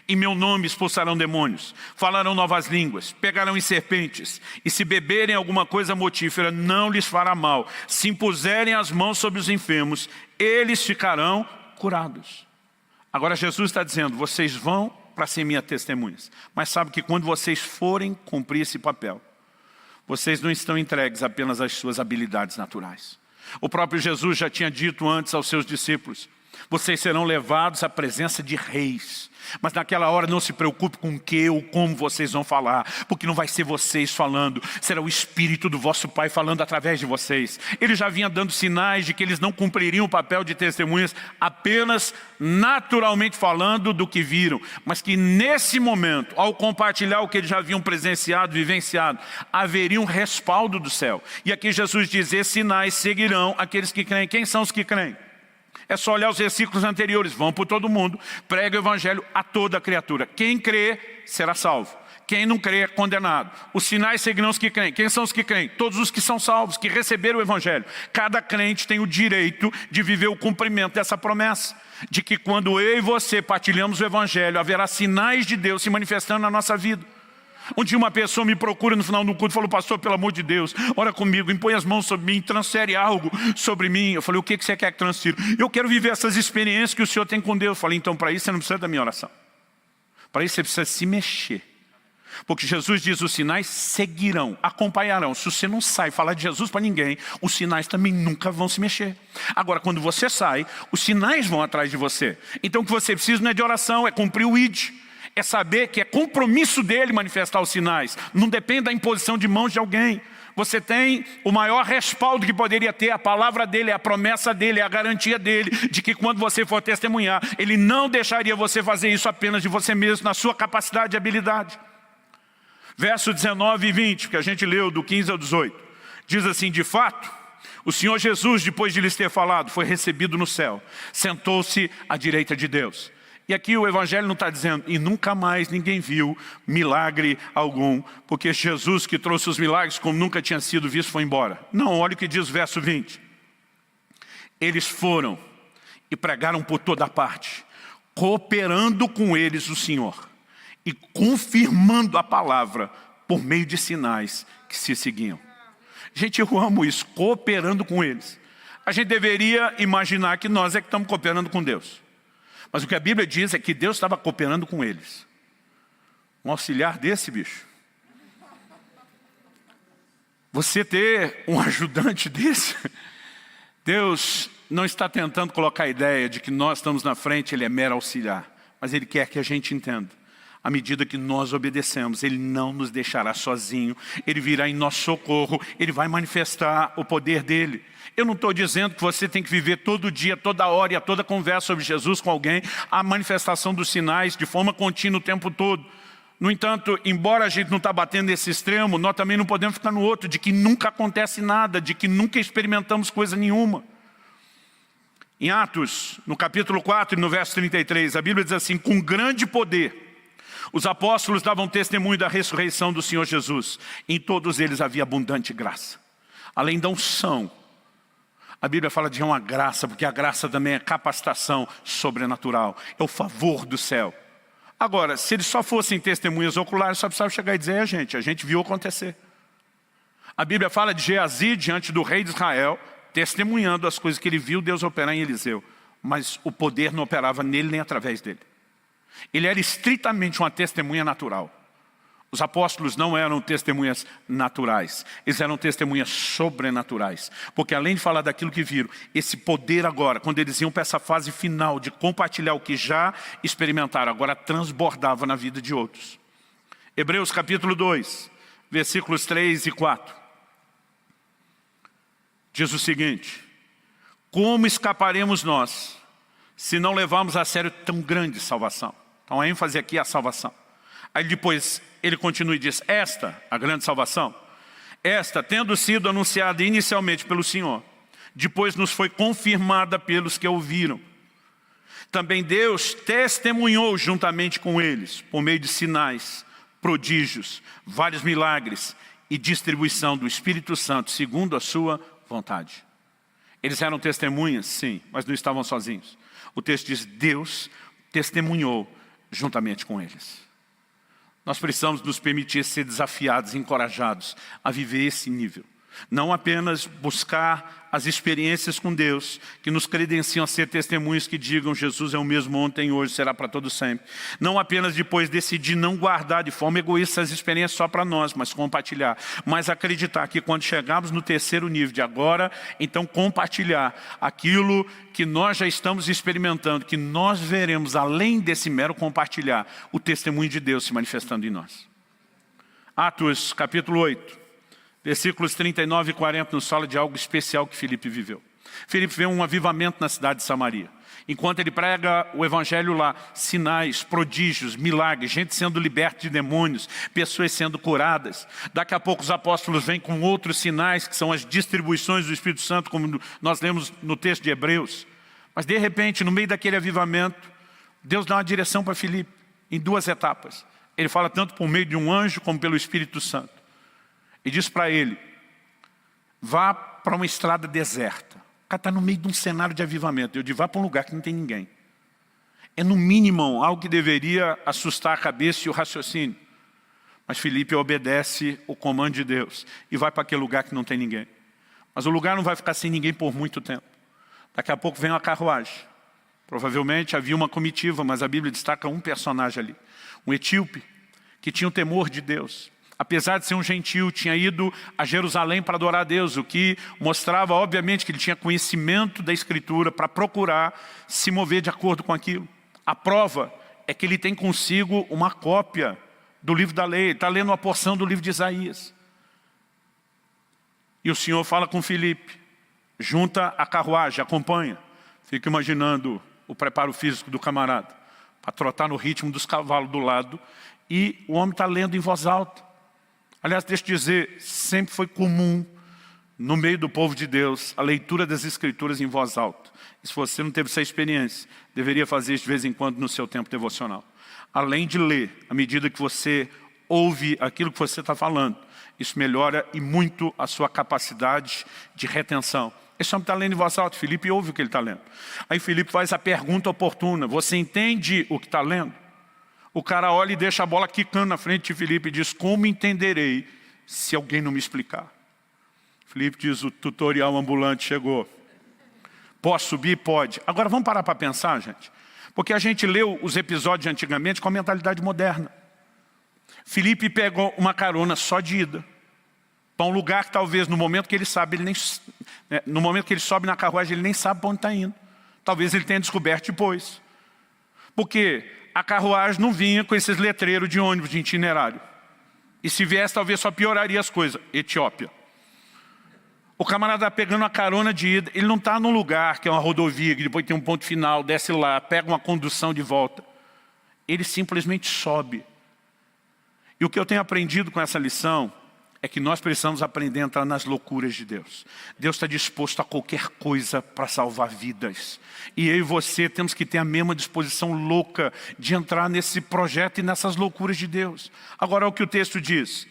Em meu nome expulsarão demônios, falarão novas línguas, pegarão em serpentes, e se beberem alguma coisa mortífera, não lhes fará mal. Se impuserem as mãos sobre os enfermos, eles ficarão curados. Agora Jesus está dizendo, vocês vão para ser minhas testemunhas. Mas sabe que quando vocês forem cumprir esse papel, vocês não estão entregues apenas às suas habilidades naturais. O próprio Jesus já tinha dito antes aos seus discípulos, vocês serão levados à presença de reis. Mas naquela hora não se preocupe com o que ou como vocês vão falar, porque não vai ser vocês falando, será o Espírito do vosso Pai falando através de vocês. Ele já vinha dando sinais de que eles não cumpririam o papel de testemunhas apenas naturalmente falando do que viram, mas que nesse momento, ao compartilhar o que eles já haviam presenciado, vivenciado, haveria um respaldo do céu. E aqui Jesus diz, esses sinais seguirão aqueles que creem. Quem são os que creem? É só olhar os versículos anteriores. Vão por todo mundo, prega o evangelho a toda criatura. Quem crê, será salvo. Quem não crê, é condenado. Os sinais seguirão os que creem. Quem são os que creem? Todos os que são salvos, que receberam o evangelho. Cada crente tem o direito de viver o cumprimento dessa promessa. De que quando eu e você partilhamos o evangelho, haverá sinais de Deus se manifestando na nossa vida. Um dia uma pessoa me procura no final do culto e falou, pastor, pelo amor de Deus, ora comigo, impõe as mãos sobre mim, transfere algo sobre mim. Eu falei, o que você quer que transfira? Eu quero viver essas experiências que o Senhor tem com Deus. Eu falei, então para isso você não precisa da minha oração. Para isso você precisa se mexer. Porque Jesus diz, os sinais seguirão, acompanharão. Se você não sai falar de Jesus para ninguém, os sinais também nunca vão se mexer. Agora, quando você sai, os sinais vão atrás de você. Então o que você precisa não é de oração, é cumprir o ID. É saber que é compromisso dele manifestar os sinais. Não depende da imposição de mãos de alguém. Você tem o maior respaldo que poderia ter, a palavra dele, a promessa dele, a garantia dele, de que quando você for testemunhar, ele não deixaria você fazer isso apenas de você mesmo, na sua capacidade e habilidade. Verso 19 e 20, que a gente leu do 15 ao 18, diz assim, de fato, o Senhor Jesus, depois de lhes ter falado, foi recebido no céu, sentou-se à direita de Deus. E aqui o Evangelho não está dizendo, e nunca mais ninguém viu milagre algum, porque Jesus que trouxe os milagres como nunca tinha sido visto foi embora. Não, olha o que diz o verso 20. Eles foram e pregaram por toda parte, cooperando com eles o Senhor e confirmando a palavra por meio de sinais que se seguiam. Gente, eu amo isso, cooperando com eles. A gente deveria imaginar que nós é que estamos cooperando com Deus. Mas o que a Bíblia diz é que Deus estava cooperando com eles. Um auxiliar desse, bicho. Você ter um ajudante desse, Deus não está tentando colocar a ideia de que nós estamos na frente, Ele é mero auxiliar. Mas Ele quer que a gente entenda. À medida que nós obedecemos, Ele não nos deixará sozinho. Ele virá em nosso socorro. Ele vai manifestar o poder dEle. Eu não estou dizendo que você tem que viver todo dia, toda hora e a toda conversa sobre Jesus com alguém, a manifestação dos sinais de forma contínua o tempo todo. No entanto, embora a gente não está batendo nesse extremo, nós também não podemos ficar no outro, de que nunca acontece nada, de que nunca experimentamos coisa nenhuma. Em Atos, no capítulo 4 e no verso 33, a Bíblia diz assim: com grande poder, os apóstolos davam testemunho da ressurreição do Senhor Jesus. Em todos eles havia abundante graça. Além da unção, a Bíblia fala de uma graça, porque a graça também é capacitação sobrenatural. É o favor do céu. Agora, se eles só fossem testemunhas oculares, só precisava chegar e dizer: a gente viu acontecer. A Bíblia fala de Geazi diante do rei de Israel, testemunhando as coisas que ele viu Deus operar em Eliseu. Mas o poder não operava nele nem através dele. Ele era estritamente uma testemunha natural. Os apóstolos não eram testemunhas naturais, eles eram testemunhas sobrenaturais. Porque além de falar daquilo que viram, esse poder agora, quando eles iam para essa fase final de compartilhar o que já experimentaram, agora transbordava na vida de outros. Hebreus capítulo 2, versículos 3 e 4. Diz o seguinte: como escaparemos nós, se não levarmos a sério tão grande salvação? Então a ênfase aqui é a salvação. Aí depois ele continua e diz: esta, a grande salvação, esta, tendo sido anunciada inicialmente pelo Senhor, depois nos foi confirmada pelos que ouviram. Também Deus testemunhou juntamente com eles, por meio de sinais, prodígios, vários milagres e distribuição do Espírito Santo, segundo a sua vontade. Eles eram testemunhas, sim, mas não estavam sozinhos. O texto diz: Deus testemunhou juntamente com eles. Nós precisamos nos permitir ser desafiados, encorajados a viver esse nível. Não apenas buscar as experiências com Deus, que nos credenciam a ser testemunhos que digam: Jesus é o mesmo ontem e hoje, será para todo sempre. Não apenas depois decidir não guardar de forma egoísta as experiências só para nós, mas compartilhar. Mas acreditar que quando chegarmos no terceiro nível de agora, então compartilhar aquilo que nós já estamos experimentando, que nós veremos, além desse mero compartilhar, o testemunho de Deus se manifestando em nós. Atos capítulo 8. Versículos 39 e 40 nos fala de algo especial que Filipe viveu. Filipe vê um avivamento na cidade de Samaria. Enquanto ele prega o evangelho lá, sinais, prodígios, milagres, gente sendo liberta de demônios, pessoas sendo curadas. Daqui a pouco os apóstolos vêm com outros sinais, que são as distribuições do Espírito Santo, como nós lemos no texto de Hebreus. Mas de repente, no meio daquele avivamento, Deus dá uma direção para Filipe, em duas etapas. Ele fala tanto por meio de um anjo, como pelo Espírito Santo. E diz para ele: vá para uma estrada deserta. O cara está no meio de um cenário de avivamento. Eu digo: vá para um lugar que não tem ninguém. É no mínimo algo que deveria assustar a cabeça e o raciocínio. Mas Filipe obedece o comando de Deus e vai para aquele lugar que não tem ninguém. Mas o lugar não vai ficar sem ninguém por muito tempo. Daqui a pouco vem uma carruagem. Provavelmente havia uma comitiva, mas a Bíblia destaca um personagem ali. Um etíope que tinha o temor de Deus. Apesar de ser um gentil, tinha ido a Jerusalém para adorar a Deus, o que mostrava, obviamente, que ele tinha conhecimento da Escritura para procurar se mover de acordo com aquilo. A prova é que ele tem consigo uma cópia do livro da lei, ele está lendo uma porção do livro de Isaías. E o Senhor fala com Filipe: junta a carruagem, acompanha. Fica imaginando o preparo físico do camarada, para trotar no ritmo dos cavalos do lado, e o homem está lendo em voz alta. Aliás, deixa eu dizer, sempre foi comum no meio do povo de Deus a leitura das Escrituras em voz alta. E se você não teve essa experiência, deveria fazer isso de vez em quando no seu tempo devocional. Além de ler, à medida que você ouve aquilo que você está falando, isso melhora e muito a sua capacidade de retenção. Esse homem está lendo em voz alta, Filipe ouve o que ele está lendo. Aí Filipe faz a pergunta oportuna: você entende o que está lendo? O cara olha e deixa a bola quicando na frente de Filipe e diz: como entenderei se alguém não me explicar? Filipe diz: o tutorial ambulante chegou. Posso subir? Pode. Agora vamos parar para pensar, gente. Porque a gente leu os episódios antigamente com a mentalidade moderna. Filipe pegou uma carona só de ida. para um lugar que talvez no momento que ele sabe, no momento que ele sobe na carruagem, ele nem sabe para onde está indo. Talvez ele tenha descoberto depois. Porque a carruagem não vinha com esses letreiros de ônibus de itinerário. E se viesse, talvez só pioraria as coisas. Etiópia. O camarada está pegando uma carona de ida, ele não está num lugar que é uma rodovia, que depois tem um ponto final, desce lá, pega uma condução de volta. Ele simplesmente sobe. E o que eu tenho aprendido com essa lição é que nós precisamos aprender a entrar nas loucuras de Deus. Deus está disposto a qualquer coisa para salvar vidas. E eu e você temos que ter a mesma disposição louca de entrar nesse projeto e nessas loucuras de Deus. Agora, o que o texto diz.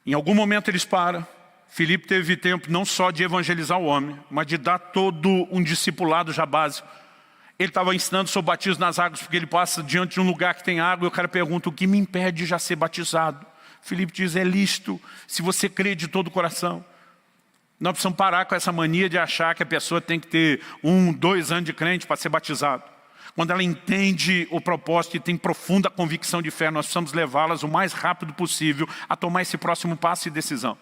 Em algum momento eles param. Filipe teve tempo não só de evangelizar o homem, mas de dar todo um discipulado já básico. Ele estava ensinando sobre batismo nas águas, porque ele passa diante de um lugar que tem água, e o cara pergunta, o que me impede de já ser batizado? Filipe diz, é lícito, se você crê de todo o coração. Nós precisamos parar com essa mania de achar que a pessoa tem que ter 1, 2 anos de crente para ser batizado. Quando ela entende o propósito e tem profunda convicção de fé, nós precisamos levá-las o mais rápido possível a tomar esse próximo passo e decisão.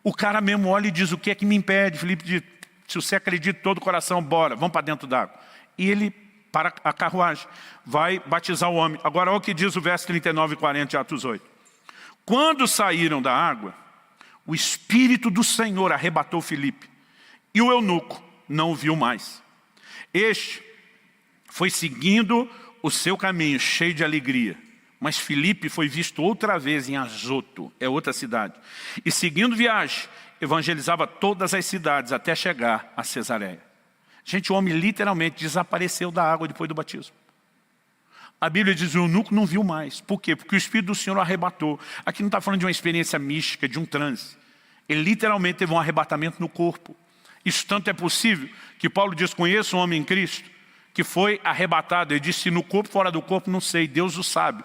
O cara mesmo olha e diz, o que é que me impede? Filipe diz, se você acredita de todo o coração, bora, vamos para dentro d'água. E ele, para a carruagem, vai batizar o homem. Agora, olha o que diz o verso 39 e 40 de Atos 8. Quando saíram da água, o Espírito do Senhor arrebatou Filipe, e o eunuco não o viu mais. Este foi seguindo o seu caminho, cheio de alegria. Mas Filipe foi visto outra vez em Azoto, é outra cidade. E seguindo viagem, evangelizava todas as cidades até chegar a Cesareia. Gente, o homem literalmente desapareceu da água depois do batismo. A Bíblia diz que o eunuco não viu mais. Por quê? Porque o Espírito do Senhor o arrebatou. Aqui não está falando de uma experiência mística, de um transe. Ele literalmente teve um arrebatamento no corpo. Isso tanto é possível que Paulo diz, conheço um homem em Cristo que foi arrebatado. Ele disse, no corpo, fora do corpo, não sei, Deus o sabe.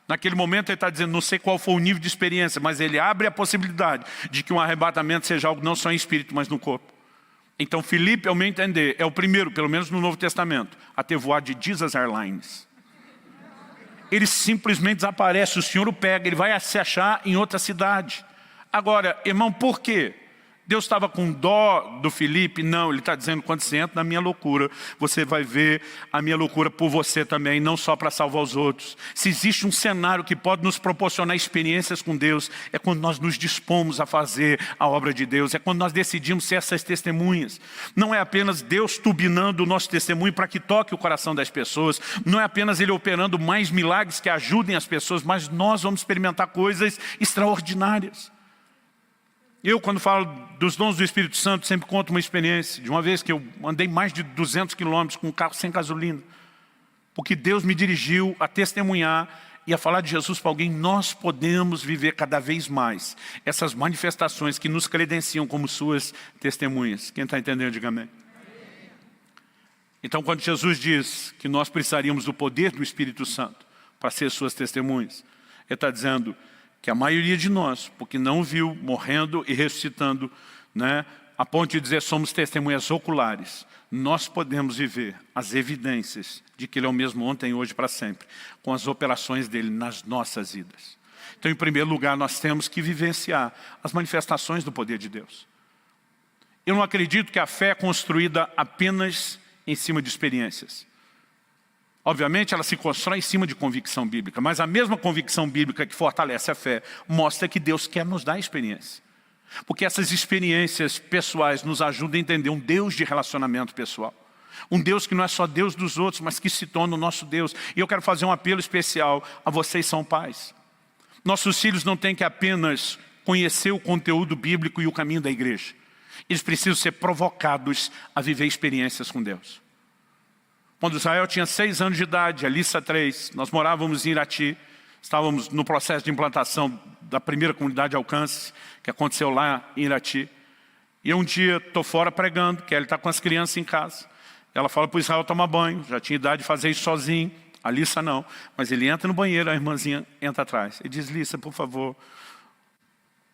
Naquele momento ele está dizendo, não sei qual foi o nível de experiência, mas ele abre a possibilidade de que um arrebatamento seja algo não só em espírito, mas no corpo. Então Filipe, ao meu entender, é o primeiro, pelo menos no Novo Testamento, a ter voado de Jesus Airlines. Ele simplesmente desaparece, o Senhor o pega, ele vai se achar em outra cidade. Agora, irmão, por quê? Deus estava com dó do Filipe? Não, ele está dizendo, quando você entra na minha loucura, você vai ver a minha loucura por você também, não só para salvar os outros. Se existe um cenário que pode nos proporcionar experiências com Deus, é quando nós nos dispomos a fazer a obra de Deus, é quando nós decidimos ser essas testemunhas. Não é apenas Deus turbinando o nosso testemunho para que toque o coração das pessoas, não é apenas Ele operando mais milagres que ajudem as pessoas, mas nós vamos experimentar coisas extraordinárias. Eu, quando falo dos dons do Espírito Santo, sempre conto uma experiência de uma vez que eu andei mais de 200 quilômetros com um carro sem gasolina. Porque Deus me dirigiu a testemunhar e a falar de Jesus para alguém. Nós podemos viver cada vez mais essas manifestações que nos credenciam como suas testemunhas. Quem está entendendo, diga amém. Então, quando Jesus diz que nós precisaríamos do poder do Espírito Santo para ser suas testemunhas, Ele está dizendo que a maioria de nós, porque não viu, morrendo e ressuscitando, né, a ponto de dizer somos testemunhas oculares, nós podemos viver as evidências de que Ele é o mesmo ontem, hoje, para sempre, com as operações dEle nas nossas vidas. Então, em primeiro lugar, nós temos que vivenciar as manifestações do poder de Deus. Eu não acredito que a fé é construída apenas em cima de experiências. Obviamente, ela se constrói em cima de convicção bíblica, mas a mesma convicção bíblica que fortalece a fé mostra que Deus quer nos dar experiência. Porque essas experiências pessoais nos ajudam a entender um Deus de relacionamento pessoal. Um Deus que não é só Deus dos outros, mas que se torna o nosso Deus. E eu quero fazer um apelo especial a vocês, são pais. Nossos filhos não têm que apenas conhecer o conteúdo bíblico e o caminho da igreja. Eles precisam ser provocados a viver experiências com Deus. Quando Israel tinha 6 anos de idade, a Alissa 3, nós morávamos em Irati, estávamos no processo de implantação da primeira comunidade de alcance, que aconteceu lá em Irati. E um dia estou fora pregando, que ele está com as crianças em casa. Ela fala para o Israel tomar banho, já tinha idade de fazer isso sozinho, a Alissa não. Mas ele entra no banheiro, a irmãzinha entra atrás. Ele diz, Lissa, por favor,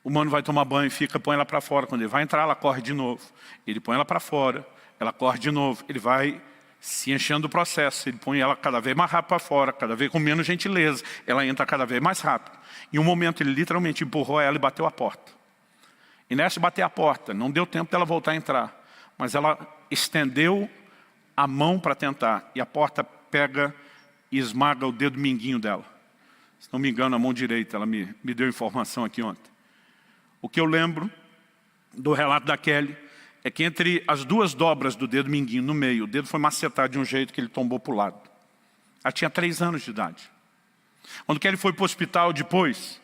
o mano vai tomar banho, põe ela para fora. Quando ele vai entrar, ela corre de novo. Ele põe ela para fora, ela corre de novo. Ele vai se enchendo do processo. Ele põe ela cada vez mais rápido para fora, cada vez com menos gentileza. Ela entra cada vez mais rápido. Em um momento ele literalmente empurrou ela e bateu a porta. E nessa de bater a porta, não deu tempo dela voltar a entrar. Mas ela estendeu a mão para tentar. E a porta pega e esmaga o dedo mindinho dela. Se não me engano, a mão direita. Ela me deu informação aqui ontem. O que eu lembro do relato da Kelly é que entre as duas dobras do dedo mindinho, no meio, o dedo foi macetado de um jeito que ele tombou para o lado. Ela tinha 3 anos de idade. Quando Kelly foi para o hospital depois,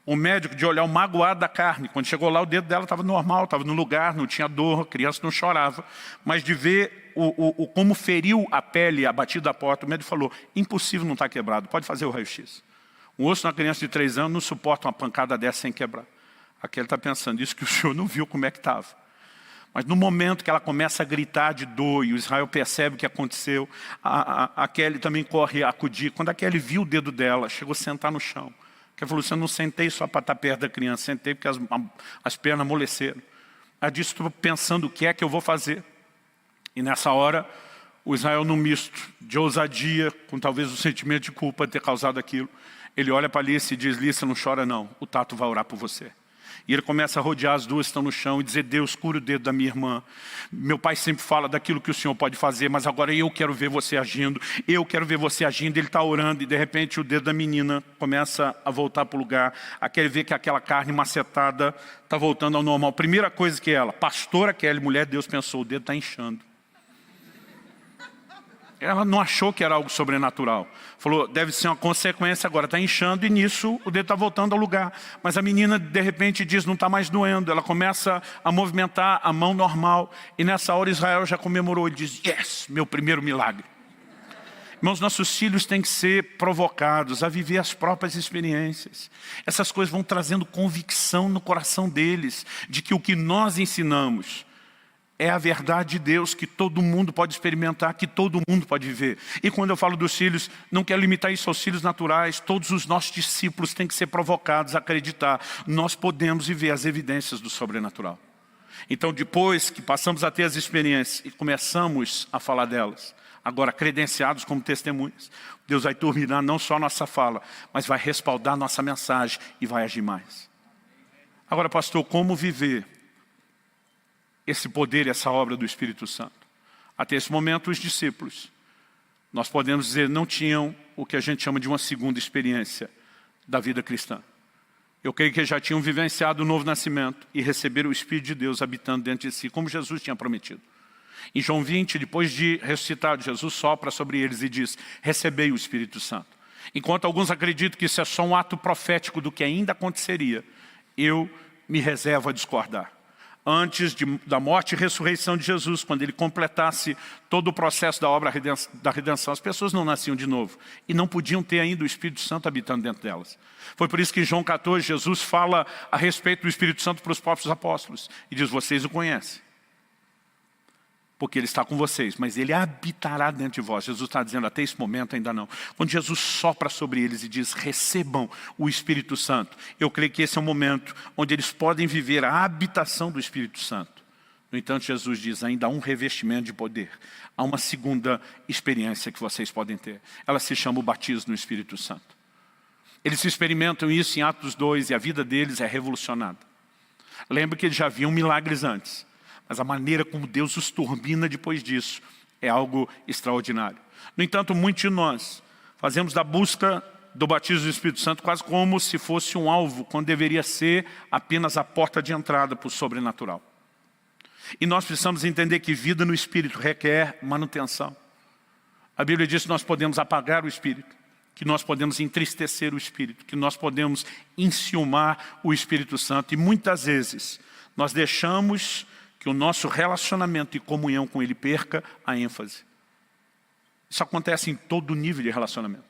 o médico, de olhar o magoado da carne, quando chegou lá, o dedo dela estava normal, estava no lugar, não tinha dor, a criança não chorava. Mas de ver como feriu a pele, a batida da porta, o médico falou, impossível não estar quebrado, pode fazer o raio-x. Um osso na criança de 3 anos não suporta uma pancada dessa sem quebrar. Aquele está pensando, isso que o senhor não viu como é que estava. Mas no momento que ela começa a gritar de dor e o Israel percebe o que aconteceu, a Kelly também corre a acudir. Quando a Kelly viu o dedo dela, chegou a sentar no chão. Ela falou, eu não sentei só para estar perto da criança, sentei porque as pernas amoleceram. Ela disse, estou pensando o que é que eu vou fazer. E nessa hora, o Israel, num misto de ousadia, com talvez o sentimento de culpa de ter causado aquilo, ele olha para Alice e diz, Alice, não chora não, o Tato vai orar por você. E ele começa a rodear as duas que estão no chão e dizer, Deus, cura o dedo da minha irmã. Meu pai sempre fala daquilo que o Senhor pode fazer, mas agora eu quero ver você agindo. Eu quero ver você agindo. Ele está orando e de repente o dedo da menina começa a voltar para o lugar. Aquele vê que aquela carne macetada está voltando ao normal. Primeira coisa que ela, pastora Kelly, mulher de Deus, pensou, o dedo está inchando. Ela não achou que era algo sobrenatural. Falou, deve ser uma consequência agora. Está inchando e nisso o dedo está voltando ao lugar. Mas a menina, de repente, diz, não está mais doendo. Ela começa a movimentar a mão normal. E nessa hora Israel já comemorou. Ele diz, yes, meu primeiro milagre. Irmãos, nossos filhos têm que ser provocados a viver as próprias experiências. Essas coisas vão trazendo convicção no coração deles, de que o que nós ensinamos é a verdade de Deus, que todo mundo pode experimentar, que todo mundo pode viver. E quando eu falo dos filhos, não quero limitar isso aos filhos naturais. Todos os nossos discípulos têm que ser provocados a acreditar. Nós podemos viver as evidências do sobrenatural. Então, depois que passamos a ter as experiências e começamos a falar delas, agora credenciados como testemunhas, Deus vai turbinar não só a nossa fala, mas vai respaldar a nossa mensagem e vai agir mais. Agora, pastor, como viver esse poder e essa obra do Espírito Santo? Até esse momento, os discípulos, nós podemos dizer, não tinham o que a gente chama de uma segunda experiência da vida cristã. Eu creio que já tinham vivenciado o novo nascimento e receberam o Espírito de Deus habitando dentro de si, como Jesus tinha prometido. Em João 20, depois de ressuscitado, Jesus sopra sobre eles e diz, recebei o Espírito Santo. Enquanto alguns acreditam que isso é só um ato profético do que ainda aconteceria, eu me reservo a discordar. Antes da morte e ressurreição de Jesus, quando ele completasse todo o processo da obra da redenção, as pessoas não nasciam de novo e não podiam ter ainda o Espírito Santo habitando dentro delas. Foi por isso que em João 14, Jesus fala a respeito do Espírito Santo para os próprios apóstolos e diz, vocês o conhecem, porque ele está com vocês, mas ele habitará dentro de vós. Jesus está dizendo, até esse momento ainda não. Quando Jesus sopra sobre eles e diz, recebam o Espírito Santo, eu creio que esse é o momento onde eles podem viver a habitação do Espírito Santo. No entanto, Jesus diz, ainda há um revestimento de poder. Há uma segunda experiência que vocês podem ter. Ela se chama o batismo no Espírito Santo. Eles experimentam isso em Atos 2 e a vida deles é revolucionada. Lembre que eles já viam milagres antes. Mas a maneira como Deus os turbina depois disso é algo extraordinário. No entanto, muitos de nós fazemos da busca do batismo do Espírito Santo quase como se fosse um alvo, quando deveria ser apenas a porta de entrada para o sobrenatural. E nós precisamos entender que vida no Espírito requer manutenção. A Bíblia diz que nós podemos apagar o Espírito, que nós podemos entristecer o Espírito, que nós podemos enciumar o Espírito Santo. E muitas vezes nós deixamos que o nosso relacionamento e comunhão com Ele perca a ênfase. Isso acontece em todo nível de relacionamento.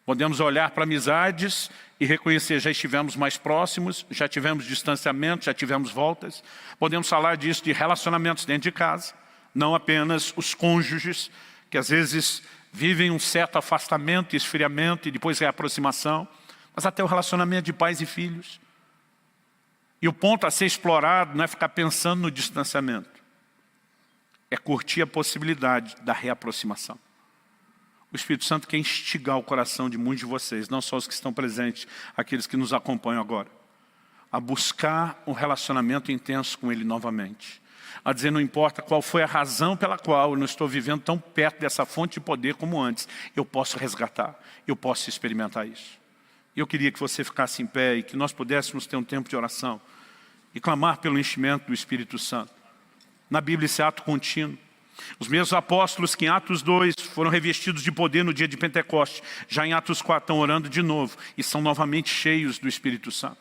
Podemos olhar para amizades e reconhecer, já estivemos mais próximos, já tivemos distanciamento, já tivemos voltas. Podemos falar disso de relacionamentos dentro de casa, não apenas os cônjuges, que às vezes vivem um certo afastamento, esfriamento e depois reaproximação, mas até o relacionamento de pais e filhos. E o ponto a ser explorado não é ficar pensando no distanciamento. é curtir a possibilidade da reaproximação. O Espírito Santo quer instigar o coração de muitos de vocês, não só os que estão presentes, aqueles que nos acompanham agora, a buscar um relacionamento intenso com Ele novamente. A dizer, não importa qual foi a razão pela qual eu não estou vivendo tão perto dessa fonte de poder como antes, eu posso resgatar, eu posso experimentar isso. Eu queria que você ficasse em pé e que nós pudéssemos ter um tempo de oração e clamar pelo enchimento do Espírito Santo. Na Bíblia, esse ato contínuo. Os mesmos apóstolos que em Atos 2 foram revestidos de poder no dia de Pentecostes, já em Atos 4 estão orando de novo e são novamente cheios do Espírito Santo.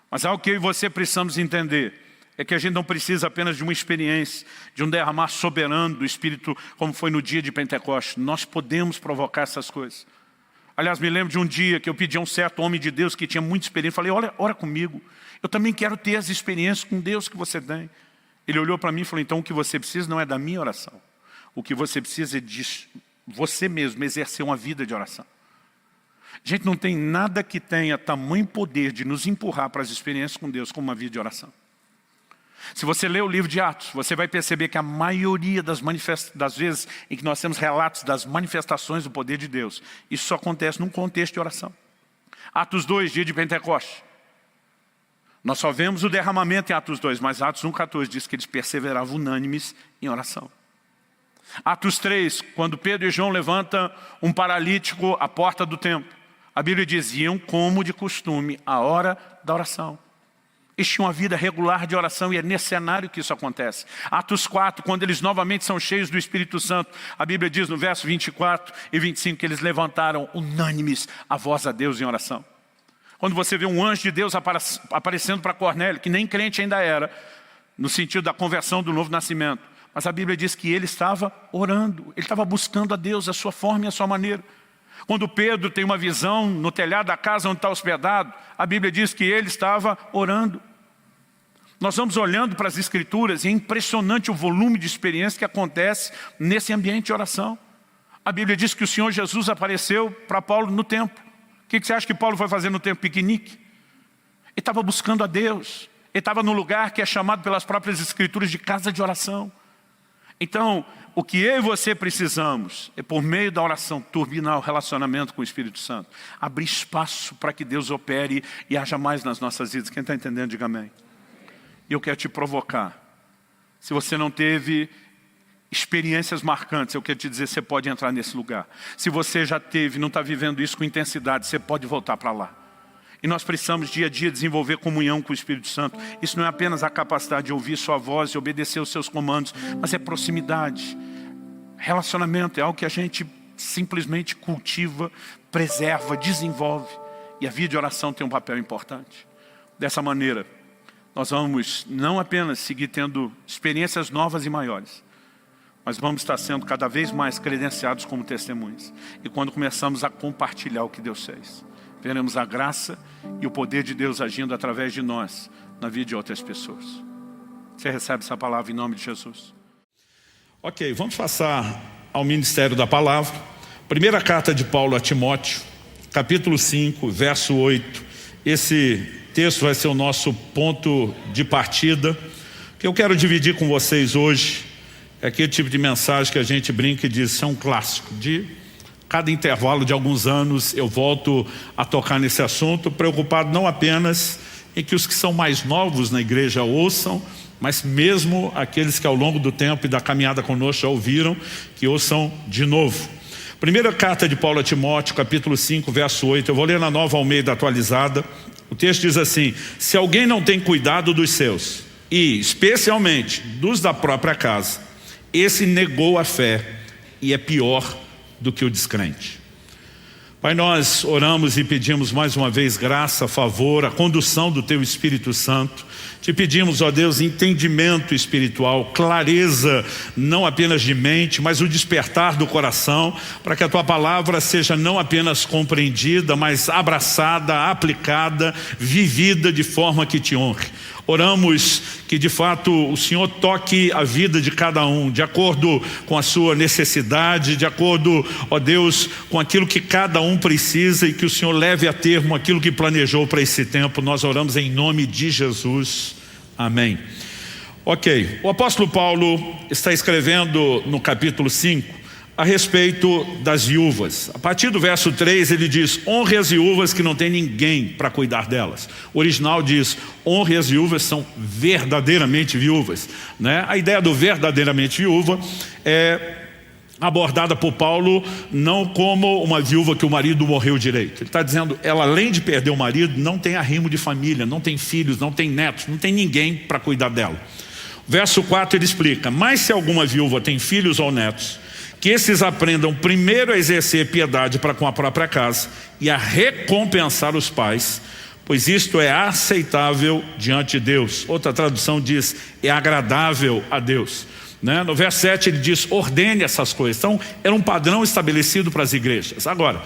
Mas algo que eu e você precisamos entender é que a gente não precisa apenas de uma experiência, de um derramar soberano do Espírito, como foi no dia de Pentecostes. Nós podemos provocar essas coisas. Aliás, me lembro de um dia que eu pedi a um certo homem de Deus que tinha muita experiência. Falei, olha, ora comigo. Eu também quero ter as experiências com Deus que você tem. Ele olhou para mim e falou, então o que você precisa não é da minha oração. O que você precisa é de você mesmo exercer uma vida de oração. Gente, não tem nada que tenha tamanho poder de nos empurrar para as experiências com Deus como uma vida de oração. Se você ler o livro de Atos, você vai perceber que a maioria das vezes em que nós temos relatos das manifestações do poder de Deus, isso só acontece num contexto de oração. Atos 2, dia de Pentecostes. Nós só vemos o derramamento em Atos 2, mas Atos 1,14 diz que eles perseveravam unânimes em oração. Atos 3, quando Pedro e João levantam um paralítico à porta do templo, a Bíblia diz, iam como de costume, a hora da oração. Eles tinham uma vida regular de oração e é nesse cenário que isso acontece. Atos 4, quando eles novamente são cheios do Espírito Santo, a Bíblia diz no verso 24 e 25 que eles levantaram unânimes a voz a Deus em oração. Quando você vê um anjo de Deus aparecendo para Cornélio, que nem crente ainda era, no sentido da conversão do novo nascimento, mas a Bíblia diz que ele estava orando, ele estava buscando a Deus, a sua forma e a sua maneira. Quando Pedro tem uma visão no telhado da casa onde está hospedado, a Bíblia diz que ele estava orando. Nós vamos olhando para as Escrituras e é impressionante o volume de experiência que acontece nesse ambiente de oração. A Bíblia diz que o Senhor Jesus apareceu para Paulo no templo. O que você acha que Paulo foi fazer no templo? Piquenique? Ele estava buscando a Deus. Ele estava no lugar que é chamado pelas próprias Escrituras de casa de oração. Então, o que eu e você precisamos é, por meio da oração, turbinar o relacionamento com o Espírito Santo. Abrir espaço para que Deus opere e haja mais nas nossas vidas. Quem está entendendo, diga amém. E eu quero te provocar. Se você não teve experiências marcantes, eu quero te dizer, você pode entrar nesse lugar. Se você já teve, não está vivendo isso com intensidade, você pode voltar para lá. E nós precisamos dia a dia desenvolver comunhão com o Espírito Santo. Isso não é apenas a capacidade de ouvir sua voz e obedecer os seus comandos, mas é proximidade. Relacionamento é algo que a gente simplesmente cultiva, preserva, desenvolve. E a vida de oração tem um papel importante. Dessa maneira, nós vamos não apenas seguir tendo experiências novas e maiores, mas vamos estar sendo cada vez mais credenciados como testemunhas. E quando começamos a compartilhar o que Deus fez, veremos a graça e o poder de Deus agindo através de nós na vida de outras pessoas. Você recebe essa palavra em nome de Jesus? Ok, vamos passar ao ministério da palavra. Primeira carta de Paulo a Timóteo, capítulo 5, verso 8. Esse texto vai ser o nosso ponto de partida. O que eu quero dividir com vocês hoje é aquele tipo de mensagem que a gente brinca e diz, isso é um clássico. De cada intervalo de alguns anos eu volto a tocar nesse assunto, preocupado não apenas em que os que são mais novos na igreja ouçam, mas mesmo aqueles que ao longo do tempo e da caminhada conosco já ouviram, que ouçam de novo. Primeira carta de Paulo a Timóteo, capítulo 5, verso 8, eu vou ler na Nova Almeida atualizada. O texto diz assim, se alguém não tem cuidado dos seus, e especialmente dos da própria casa, esse negou a fé e é pior do que o descrente. Pai, nós oramos e pedimos mais uma vez graça, favor, a condução do Teu Espírito Santo. Te pedimos, ó Deus, entendimento espiritual, clareza, não apenas de mente, mas o despertar do coração, para que a Tua palavra seja não apenas compreendida, mas abraçada, aplicada, vivida de forma que Te honre. Oramos que de fato o Senhor toque a vida de cada um, de acordo com a sua necessidade, de acordo, ó Deus, com aquilo que cada um precisa e que o Senhor leve a termo aquilo que planejou para esse tempo. Nós oramos em nome de Jesus. Amém. Ok, o apóstolo Paulo está escrevendo no capítulo 5 a respeito das viúvas. A partir do verso 3 ele diz: honre as viúvas que não tem ninguém para cuidar delas. O original diz: honre as viúvas que são verdadeiramente viúvas, né? A ideia do verdadeiramente viúva é abordada por Paulo não como uma viúva que o marido morreu direito. Ele está dizendo, ela além de perder o marido, não tem arrimo de família, não tem filhos, não tem netos, não tem ninguém para cuidar dela. Verso 4 ele explica: mas se alguma viúva tem filhos ou netos, que esses aprendam primeiro a exercer piedade para com a própria casa e a recompensar os pais, pois isto é aceitável diante de Deus. Outra tradução diz, é agradável a Deus, né? No verso 7 ele diz, ordene essas coisas. Então era um padrão estabelecido para as igrejas. Agora,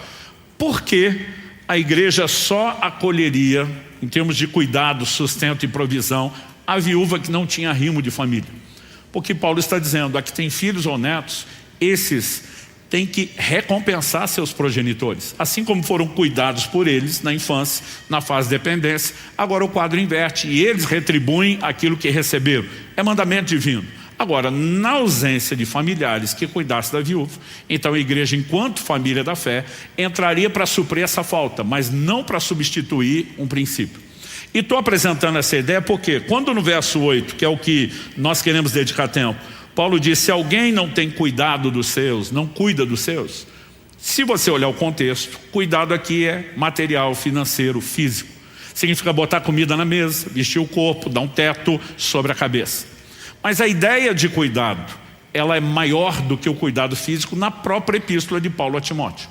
por que a igreja só acolheria, em termos de cuidado, sustento e provisão, a viúva que não tinha arrimo de família? Porque Paulo está dizendo, a que tem filhos ou netos, esses têm que recompensar seus progenitores. Assim como foram cuidados por eles na infância, na fase de dependência, agora o quadro inverte e eles retribuem aquilo que receberam. É mandamento divino. Agora, na ausência de familiares que cuidassem da viúva, então a igreja, enquanto família da fé, entraria para suprir essa falta, mas não para substituir um princípio. E estou apresentando essa ideia porque, quando no verso 8, que é o que nós queremos dedicar tempo, Paulo diz, se alguém não tem cuidado dos seus, não cuida dos seus, se você olhar o contexto, cuidado aqui é material, financeiro, físico. Significa botar comida na mesa, vestir o corpo, dar um teto sobre a cabeça. Mas a ideia de cuidado, ela é maior do que o cuidado físico na própria epístola de Paulo a Timóteo.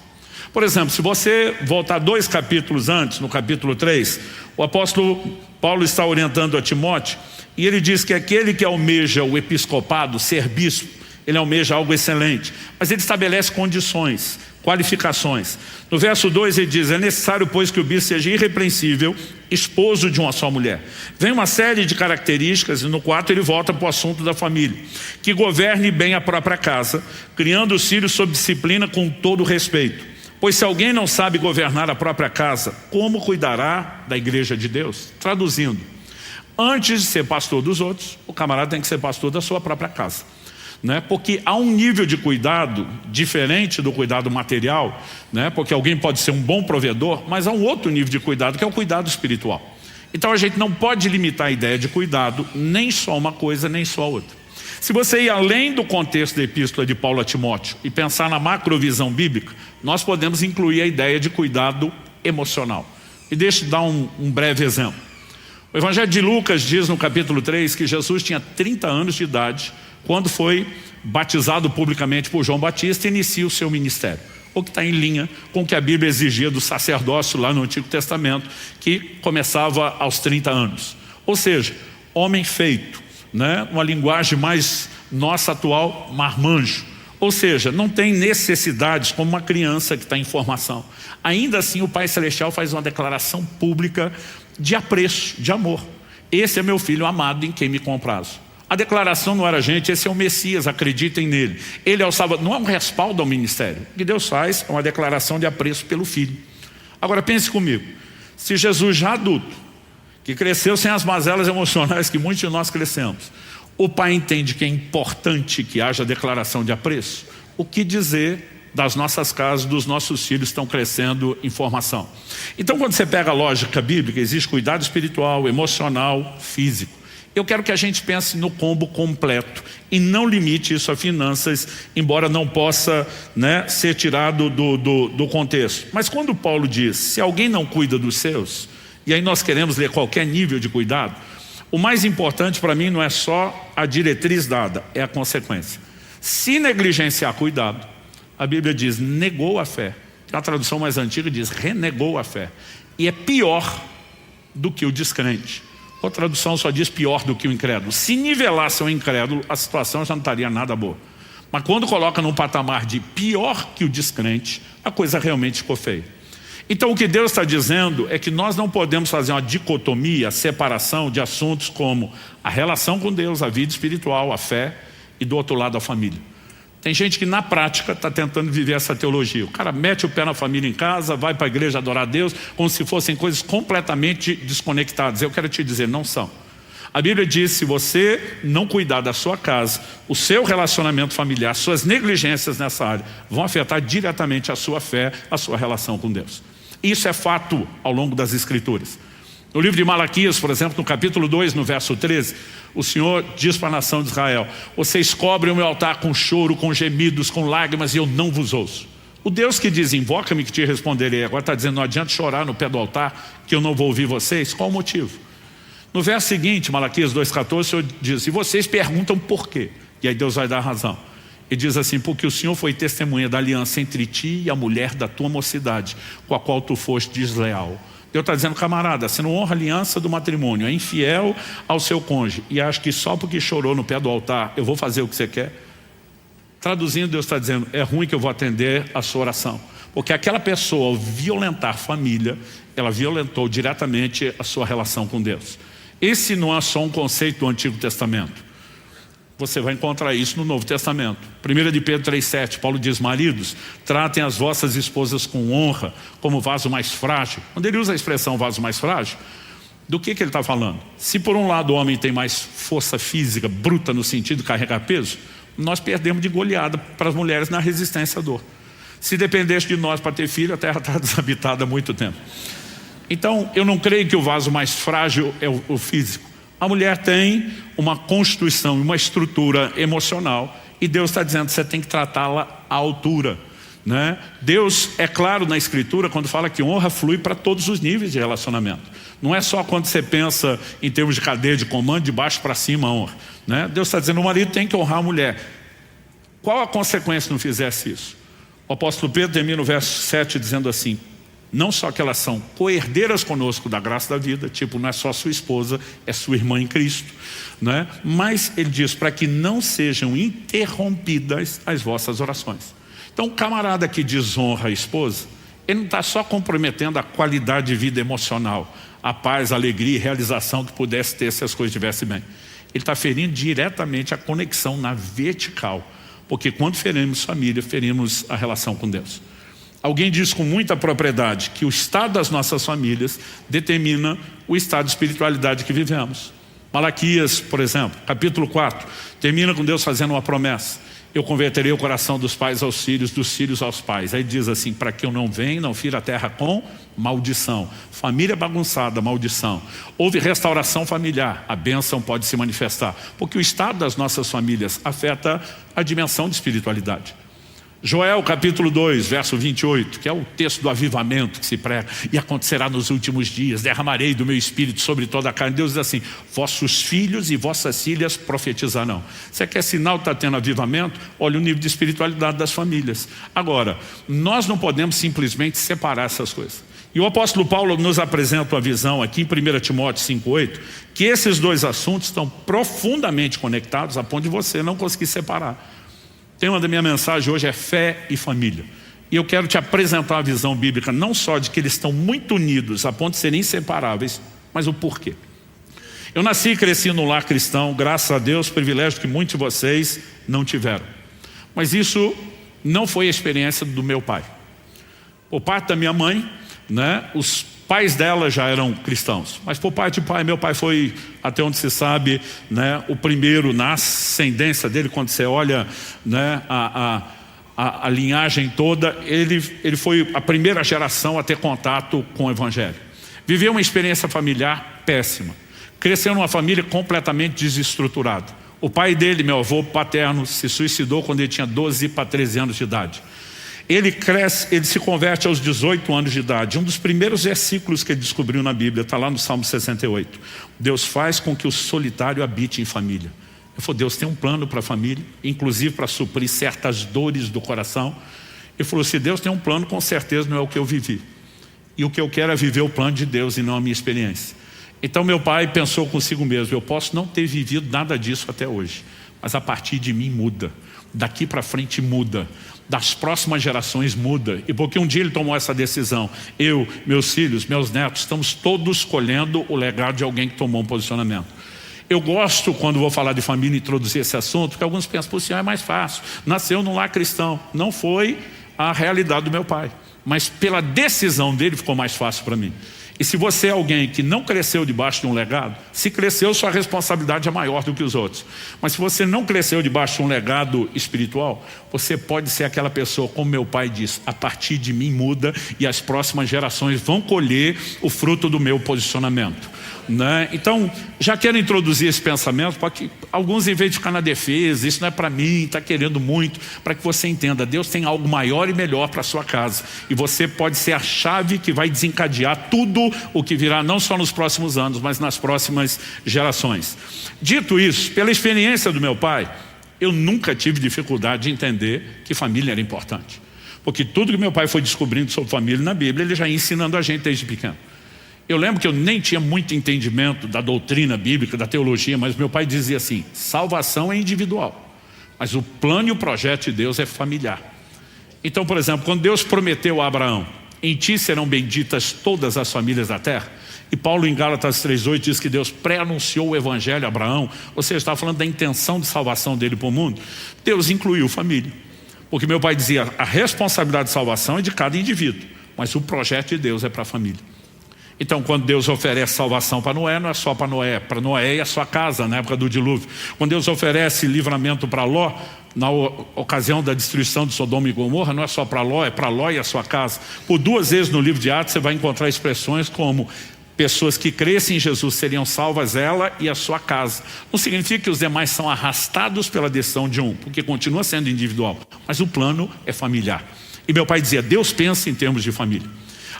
Por exemplo, se você voltar 2 capítulos antes, no capítulo 3, o apóstolo Paulo está orientando a Timóteo, e ele diz que aquele que almeja o episcopado, ser bispo, ele almeja algo excelente, mas ele estabelece condições, qualificações. No verso 2 ele diz, é necessário pois que o bispo seja irrepreensível, esposo de uma só mulher. Vem uma série de características, e no 4 ele volta para o assunto da família, que governe bem a própria casa, criando os filhos sob disciplina com todo respeito. Pois se alguém não sabe governar a própria casa, como cuidará da igreja de Deus? Traduzindo, antes de ser pastor dos outros, o camarada tem que ser pastor da sua própria casa, né? Porque há um nível de cuidado diferente do cuidado material, né? Porque alguém pode ser um bom provedor, mas há um outro nível de cuidado que é o cuidado espiritual. Então a gente não pode limitar a ideia de cuidado nem só uma coisa, nem só outra. Se você ir além do contexto da epístola de Paulo a Timóteo e pensar na macrovisão bíblica, nós podemos incluir a ideia de cuidado emocional. E deixa eu dar um breve exemplo. O Evangelho de Lucas diz no capítulo 3 que Jesus tinha 30 anos de idade quando foi batizado publicamente por João Batista e inicia o seu ministério. O que está em linha com o que a Bíblia exigia do sacerdócio lá no Antigo Testamento, que começava aos 30 anos. Ou seja, homem feito, né? Uma linguagem mais nossa atual, marmanjo. Ou seja, não tem necessidades como uma criança que está em formação. Ainda assim o Pai Celestial faz uma declaração pública de apreço, de amor. Esse é meu filho amado em quem me comprazo. A declaração não era, gente, esse é o Messias, acreditem nele. Ele é o Salvador, não é um respaldo ao ministério. O que Deus faz é uma declaração de apreço pelo filho. Agora pense comigo, se Jesus já adulto, que cresceu sem as mazelas emocionais que muitos de nós crescemos, o pai entende que é importante que haja declaração de apreço, o que dizer das nossas casas, dos nossos filhos que estão crescendo em formação? Então quando você pega a lógica bíblica, existe cuidado espiritual, emocional, físico. Eu quero que a gente pense no combo completo e não limite isso a finanças, embora não possa, né, ser tirado do contexto. Mas quando Paulo diz, se alguém não cuida dos seus, e aí nós queremos ler qualquer nível de cuidado, o mais importante para mim não é só a diretriz dada, é a consequência. Se negligenciar cuidado, a Bíblia diz, negou a fé. A tradução mais antiga diz, renegou a fé. E é pior do que o descrente. A tradução só diz pior do que o incrédulo. Se nivelasse o incrédulo, a situação já não estaria nada boa. Mas quando coloca num patamar de pior que o descrente, a coisa realmente ficou feia. Então o que Deus está dizendo é que nós não podemos fazer uma dicotomia, separação de assuntos como a relação com Deus, a vida espiritual, a fé e do outro lado a família. Tem gente que na prática está tentando viver essa teologia. O cara mete o pé na família em casa, vai para a igreja adorar a Deus, como se fossem coisas completamente desconectadas. Eu quero te dizer, não são. A Bíblia diz, se você não cuidar da sua casa, o seu relacionamento familiar, suas negligências nessa área, vão afetar diretamente a sua fé, a sua relação com Deus. Isso é fato ao longo das Escrituras. No livro de Malaquias, por exemplo, no capítulo 2, no verso 13, o Senhor diz para a nação de Israel: vocês cobrem o meu altar com choro, com gemidos, com lágrimas, e eu não vos ouço. O Deus que diz, invoca-me que te responderei, agora está dizendo, não adianta chorar no pé do altar, que eu não vou ouvir vocês. Qual o motivo? No verso seguinte, Malaquias 2,14, o Senhor diz, e vocês perguntam por quê? E aí Deus vai dar a razão. Ele diz assim, porque o Senhor foi testemunha da aliança entre ti e a mulher da tua mocidade, com a qual tu foste desleal. Deus está dizendo, camarada, você não honra a aliança do matrimônio, é infiel ao seu cônjuge, e acha que só porque chorou no pé do altar, eu vou fazer o que você quer? Traduzindo, Deus está dizendo, é ruim que eu vou atender a sua oração. Porque aquela pessoa, ao violentar a família, ela violentou diretamente a sua relação com Deus. Esse não é só um conceito do Antigo Testamento. Você vai encontrar isso no Novo Testamento. 1 de Pedro 3,7, Paulo diz, maridos, tratem as vossas esposas com honra, como vaso mais frágil. Quando ele usa a expressão vaso mais frágil, do que ele está falando? Se por um lado o homem tem mais força física, bruta no sentido de carregar peso, nós perdemos de goleada para as mulheres na resistência à dor. Se dependesse de nós para ter filho, a terra está desabitada há muito tempo. Então, eu não creio que o vaso mais frágil é o físico. A mulher tem uma constituição, uma estrutura emocional, e Deus está dizendo que você tem que tratá-la à altura, né? Deus é claro na Escritura quando fala que honra flui para todos os níveis de relacionamento. Não é só quando você pensa em termos de cadeia de comando, de baixo para cima a honra, né? Deus está dizendo, o marido tem que honrar a mulher. Qual a consequência se não fizesse isso? O apóstolo Pedro termina o verso 7 dizendo assim, não só que elas são co-herdeiras conosco da graça da vida, tipo, não é só sua esposa, é sua irmã em Cristo, né? Mas ele diz, para que não sejam interrompidas as vossas orações. Então o camarada que desonra a esposa, ele não está só comprometendo a qualidade de vida emocional, a paz, a alegria e realização que pudesse ter se as coisas estivessem bem. Ele está ferindo diretamente a conexão na vertical, porque quando ferimos família, ferimos a relação com Deus. Alguém diz com muita propriedade que o estado das nossas famílias determina o estado de espiritualidade que vivemos. Malaquias, por exemplo, capítulo 4, termina com Deus fazendo uma promessa. Eu converterei o coração dos pais aos filhos, dos filhos aos pais. Aí diz assim, para que eu não venha, não fira a terra com maldição. Família bagunçada, maldição. Houve restauração familiar, a bênção pode se manifestar. Porque o estado das nossas famílias afeta a dimensão de espiritualidade. Joel capítulo 2, verso 28, que é o texto do avivamento que se prega. E acontecerá nos últimos dias, derramarei do meu espírito sobre toda a carne. Deus diz assim, vossos filhos e vossas filhas profetizarão. Você quer sinal que está tendo avivamento? Olha o nível de espiritualidade das famílias. Agora, nós não podemos simplesmente separar essas coisas. E o apóstolo Paulo nos apresenta uma visão aqui em 1 Timóteo 5,8, que esses dois assuntos estão profundamente conectados a ponto de você não conseguir separar. O tema da minha mensagem hoje é fé e família. E eu quero te apresentar a visão bíblica, não só de que eles estão muito unidos, a ponto de serem inseparáveis, mas o porquê. Eu nasci e cresci num lar cristão, graças a Deus, privilégio que muitos de vocês não tiveram. Mas isso não foi a experiência do meu pai. Por parte da minha mãe, né, os pais dela já eram cristãos, mas por parte de pai, meu pai foi, até onde se sabe, né, o primeiro na ascendência dele. Quando você olha, né, a linhagem toda, ele foi a primeira geração a ter contato com o Evangelho. Viveu uma experiência familiar péssima, cresceu numa família completamente desestruturada. O pai dele, meu avô paterno, se suicidou quando ele tinha 12 para 13 anos de idade. Ele cresce, ele se converte aos 18 anos de idade. Um dos primeiros versículos que ele descobriu na Bíblia está lá no Salmo 68. Deus faz com que o solitário habite em família. Ele falou, Deus tem um plano para a família, inclusive para suprir certas dores do coração. Ele falou, se Deus tem um plano, com certeza não é o que eu vivi. E o que eu quero é viver o plano de Deus e não a minha experiência. Então meu pai pensou consigo mesmo, eu posso não ter vivido nada disso até hoje, mas a partir de mim muda. Daqui para frente muda. Das próximas gerações muda. E porque um dia ele tomou essa decisão, eu, meus filhos, meus netos, estamos todos colhendo o legado de alguém que tomou um posicionamento. Eu gosto, quando vou falar de família, introduzir esse assunto, porque alguns pensam, por si é mais fácil, nasceu num lar cristão. Não foi a realidade do meu pai, mas pela decisão dele ficou mais fácil para mim. E se você é alguém que não cresceu debaixo de um legado, se cresceu, sua responsabilidade é maior do que os outros. Mas se você não cresceu debaixo de um legado espiritual, você pode ser aquela pessoa, como meu pai diz, a partir de mim muda e as próximas gerações vão colher o fruto do meu posicionamento. Né? Então, já quero introduzir esse pensamento para que alguns, em vez de ficar na defesa, isso não é para mim, está querendo muito, para que você entenda, Deus tem algo maior e melhor para a sua casa. E você pode ser a chave que vai desencadear tudo o que virá, não só nos próximos anos, mas nas próximas gerações. Dito isso, pela experiência do meu pai, eu nunca tive dificuldade de entender que família era importante. Porque tudo que meu pai foi descobrindo sobre família na Bíblia, ele já ia ensinando a gente desde pequeno. Eu lembro que eu nem tinha muito entendimento da doutrina bíblica, da teologia, mas meu pai dizia assim, salvação é individual, mas o plano e o projeto de Deus é familiar. Então, por exemplo, quando Deus prometeu a Abraão, em ti serão benditas todas as famílias da terra, e Paulo em Gálatas 3,8 diz que Deus pré-anunciou o evangelho a Abraão, ou seja, estava falando da intenção de salvação dele para o mundo, Deus incluiu família. Porque meu pai dizia, a responsabilidade de salvação é de cada indivíduo, mas o projeto de Deus é para a família. Então, quando Deus oferece salvação para Noé, não é só para Noé e a sua casa, na época do dilúvio. Quando Deus oferece livramento para Ló, na ocasião da destruição de Sodoma e Gomorra, não é só para Ló, é para Ló e a sua casa. Por 2 vezes no livro de Atos, você vai encontrar expressões como pessoas que crescem em Jesus seriam salvas, ela e a sua casa. Não significa que os demais são arrastados pela decisão de um, porque continua sendo individual, mas o plano é familiar. E meu pai dizia, Deus pensa em termos de família.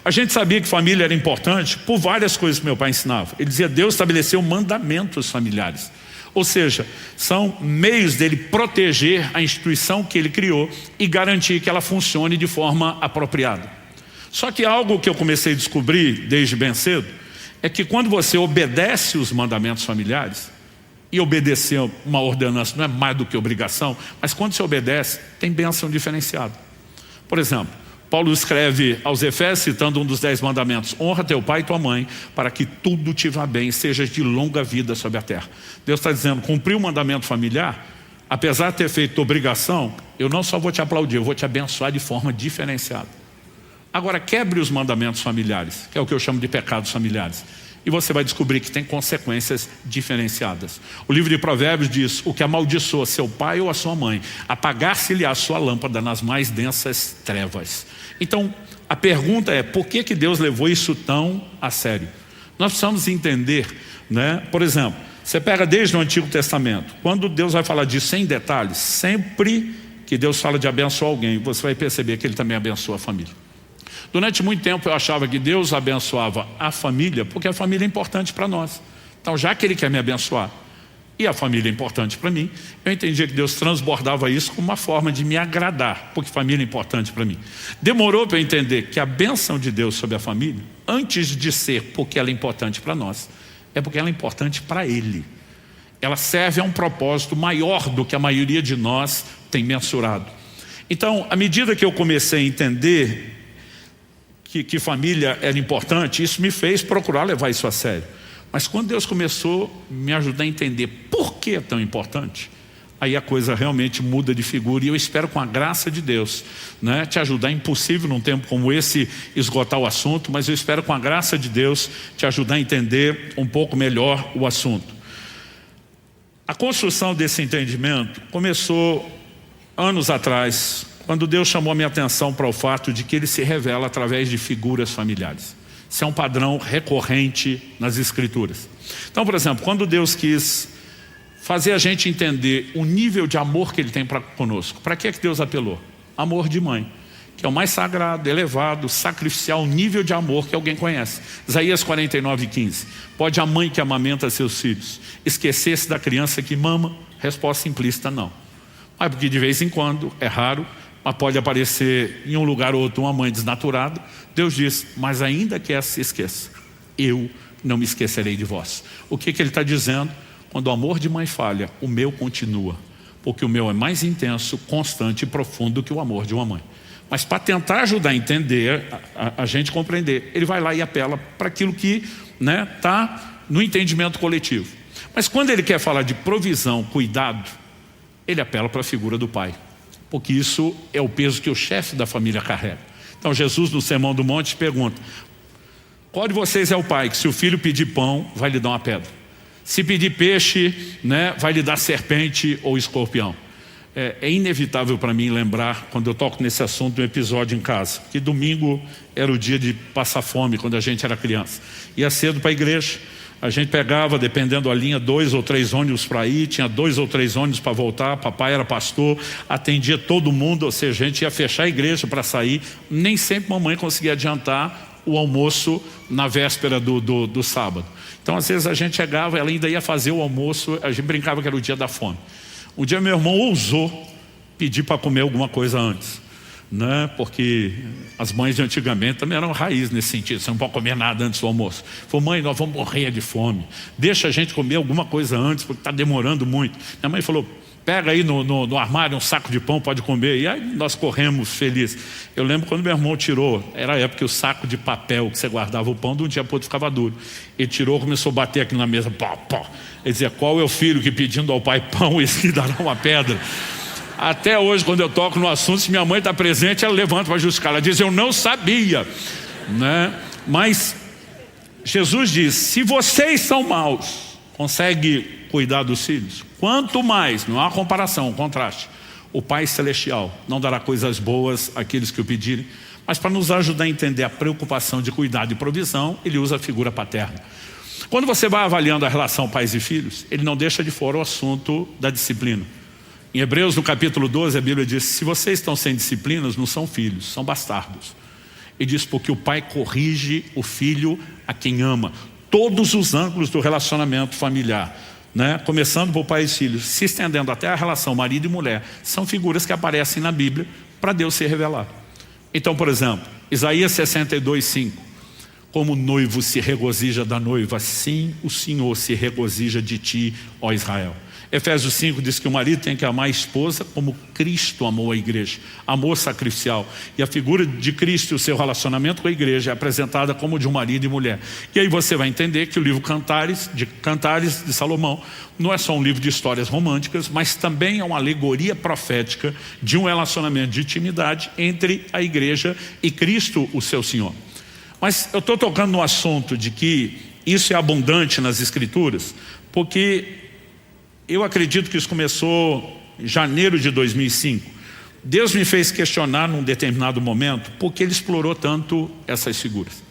A gente sabia que família era importante por várias coisas que meu pai ensinava. Ele dizia, Deus estabeleceu mandamentos familiares. Ou seja, são meios dele proteger a instituição que ele criou e garantir que ela funcione de forma apropriada. Só que algo que eu comecei a descobrir desde bem cedo é que quando você obedece os mandamentos familiares, e obedecer uma ordenança não é mais do que obrigação, mas quando você obedece, tem bênção diferenciada. Por exemplo, Paulo escreve aos Efésios, citando um dos 10 mandamentos, honra teu pai e tua mãe, para que tudo te vá bem, sejas de longa vida sobre a terra. Deus está dizendo, cumprir o mandamento familiar, apesar de ter feito obrigação, eu não só vou te aplaudir, eu vou te abençoar de forma diferenciada. Agora, quebre os mandamentos familiares, que é o que eu chamo de pecados familiares, e você vai descobrir que tem consequências diferenciadas. O livro de Provérbios diz, o que amaldiçoa seu pai ou a sua mãe, apagar-se-lhe a sua lâmpada nas mais densas trevas. Então, a pergunta é, por que Deus levou isso tão a sério? Nós precisamos entender, né? Por exemplo, você pega desde o Antigo Testamento, quando Deus vai falar disso em detalhes, sempre que Deus fala de abençoar alguém, você vai perceber que Ele também abençoa a família. Durante muito tempo eu achava que Deus abençoava a família, porque a família é importante para nós. Então, já que Ele quer me abençoar, e a família é importante para mim, eu entendia que Deus transbordava isso como uma forma de me agradar, porque família é importante para mim. Demorou para eu entender que a bênção de Deus sobre a família, antes de ser porque ela é importante para nós, é porque ela é importante para Ele. Ela serve a um propósito maior do que a maioria de nós tem mensurado. Então, à medida que eu comecei a entender que família era importante, isso me fez procurar levar isso a sério. Mas quando Deus começou a me ajudar a entender por que é tão importante, aí a coisa realmente muda de figura. E eu espero, com a graça de Deus, né, te ajudar. É impossível num tempo como esse esgotar o assunto, mas eu espero, com a graça de Deus, te ajudar a entender um pouco melhor o assunto. A construção desse entendimento começou anos atrás, quando Deus chamou a minha atenção para o fato de que Ele se revela através de figuras familiares. Isso é um padrão recorrente nas Escrituras. Então, por exemplo, quando Deus quis fazer a gente entender o nível de amor que Ele tem para conosco, para que Deus apelou? Amor de mãe, que é o mais sagrado, elevado, sacrificial nível de amor que alguém conhece. Isaías 49:15. Pode a mãe que amamenta seus filhos esquecer-se da criança que mama? Resposta implícita, não. Mas porque de vez em quando, é raro, mas pode aparecer em um lugar ou outro uma mãe desnaturada. Deus diz, mas ainda que essa se esqueça, eu não me esquecerei de vós. O que Ele está dizendo? Quando o amor de mãe falha, o meu continua, porque o meu é mais intenso, constante e profundo que o amor de uma mãe. Mas para tentar ajudar a entender, a gente compreender, Ele vai lá e apela para aquilo que está no entendimento coletivo. Mas quando Ele quer falar de provisão, cuidado, Ele apela para a figura do pai, porque isso é o peso que o chefe da família carrega. Então Jesus, no Sermão do Monte, pergunta, Qual de vocês é o pai que se o filho pedir pão, vai lhe dar uma pedra? Se pedir peixe, né, vai lhe dar serpente ou escorpião? É inevitável para mim lembrar, quando eu toco nesse assunto, de um episódio em casa, que domingo era o dia de passar fome, quando a gente era criança. Ia cedo para a igreja, a gente pegava, dependendo da linha, 2 ou 3 ônibus para ir, tinha 2 ou 3 ônibus para voltar, papai era pastor, atendia todo mundo, ou seja, a gente ia fechar a igreja para sair, nem sempre mamãe conseguia adiantar o almoço na véspera do sábado. Então às vezes a gente chegava, ela ainda ia fazer o almoço, a gente brincava que era o dia da fome. Um dia meu irmão ousou pedir para comer alguma coisa antes, né? Porque as mães de antigamente também eram raiz nesse sentido, você não pode comer nada antes do almoço. Falou, mãe, nós vamos morrer de fome, deixa a gente comer alguma coisa antes, porque está demorando muito. Minha mãe falou, pega aí no armário um saco de pão, pode comer. E aí nós corremos felizes. Eu lembro quando meu irmão tirou, era a época que o saco de papel que você guardava o pão, de um dia para outro ficava duro. Ele tirou, começou a bater aqui na mesa, pó, pó. Ele dizia, qual é o filho que pedindo ao pai pão, esse lhe dará uma pedra? Até hoje, quando eu toco no assunto, se minha mãe está presente, ela levanta para justificar. Ela diz, eu não sabia, né? Mas Jesus diz, se vocês são maus, consegue cuidar dos filhos? Quanto mais, não há comparação, um contraste, o Pai Celestial não dará coisas boas àqueles que o pedirem. Mas para nos ajudar a entender a preocupação de cuidado e provisão, ele usa a figura paterna. Quando você vai avaliando a relação pais e filhos, ele não deixa de fora o assunto da disciplina. Em Hebreus, no capítulo 12, a Bíblia diz, se vocês estão sem disciplinas, não são filhos, são bastardos. E diz, porque o pai corrige o filho a quem ama. Todos os ângulos do relacionamento familiar, né? Começando por pai e filhos, se estendendo até a relação marido e mulher, são figuras que aparecem na Bíblia para Deus se revelar. Então, por exemplo, Isaías 62:5, como o noivo se regozija da noiva, assim o Senhor se regozija de ti, ó Israel. Efésios 5 diz que o marido tem que amar a esposa como Cristo amou a igreja, amor sacrificial. E a figura de Cristo e o seu relacionamento com a igreja é apresentada como de um marido e mulher. E aí você vai entender que o livro Cantares de Salomão não é só um livro de histórias românticas, mas também é uma alegoria profética de um relacionamento de intimidade entre a igreja e Cristo, o seu Senhor. Mas eu estou tocando no assunto de que isso é abundante nas Escrituras, porque eu acredito que isso começou em janeiro de 2005. Deus me fez questionar num determinado momento por que ele explorou tanto essas figuras.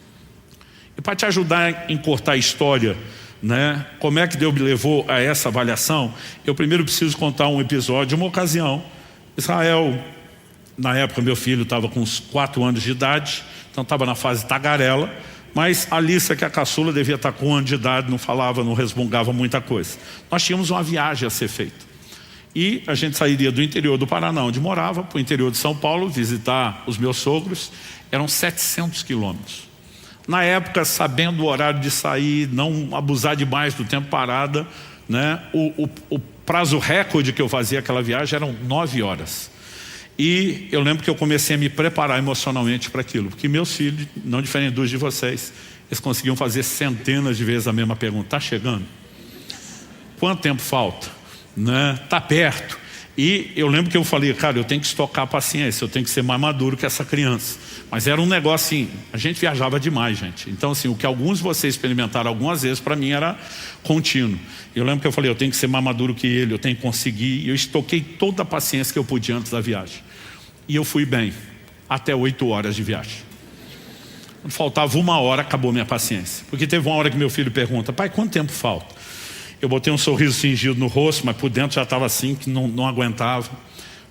E para te ajudar a encurtar a história, né, como é que Deus me levou a essa avaliação, eu primeiro preciso contar um episódio, uma ocasião. Israel, na época meu filho estava com uns 4 anos de idade, então estava na fase tagarela, mas a Alissa, que é a caçula, devia estar com 1 ano de idade, não falava, não resmungava muita coisa. Nós tínhamos uma viagem a ser feita. E a gente sairia do interior do Paraná, onde morava, para o interior de São Paulo, visitar os meus sogros. Eram 700 quilômetros. Na época, sabendo o horário de sair, não abusar demais do tempo parada, né? O prazo recorde que eu fazia aquela viagem eram 9 horas. E eu lembro que eu comecei a me preparar emocionalmente para aquilo, porque meus filhos, não diferente dos de vocês, eles conseguiam fazer centenas de vezes a mesma pergunta. Está chegando? Quanto tempo falta? Né? Está perto? E eu lembro que eu falei, cara, eu tenho que estocar a paciência, eu tenho que ser mais maduro que essa criança. Mas era um negócio assim, a gente viajava demais, gente. Então assim, o que alguns de vocês experimentaram algumas vezes, para mim era contínuo. Eu lembro que eu falei, eu tenho que ser mais maduro que ele, eu tenho que conseguir. E eu estoquei toda a paciência que eu podia antes da viagem. E eu fui bem, até 8 horas de viagem. Quando faltava 1 hora, acabou minha paciência. Porque teve uma hora que meu filho pergunta, pai, quanto tempo falta? Eu botei um sorriso fingido no rosto, mas por dentro já estava assim, que não aguentava.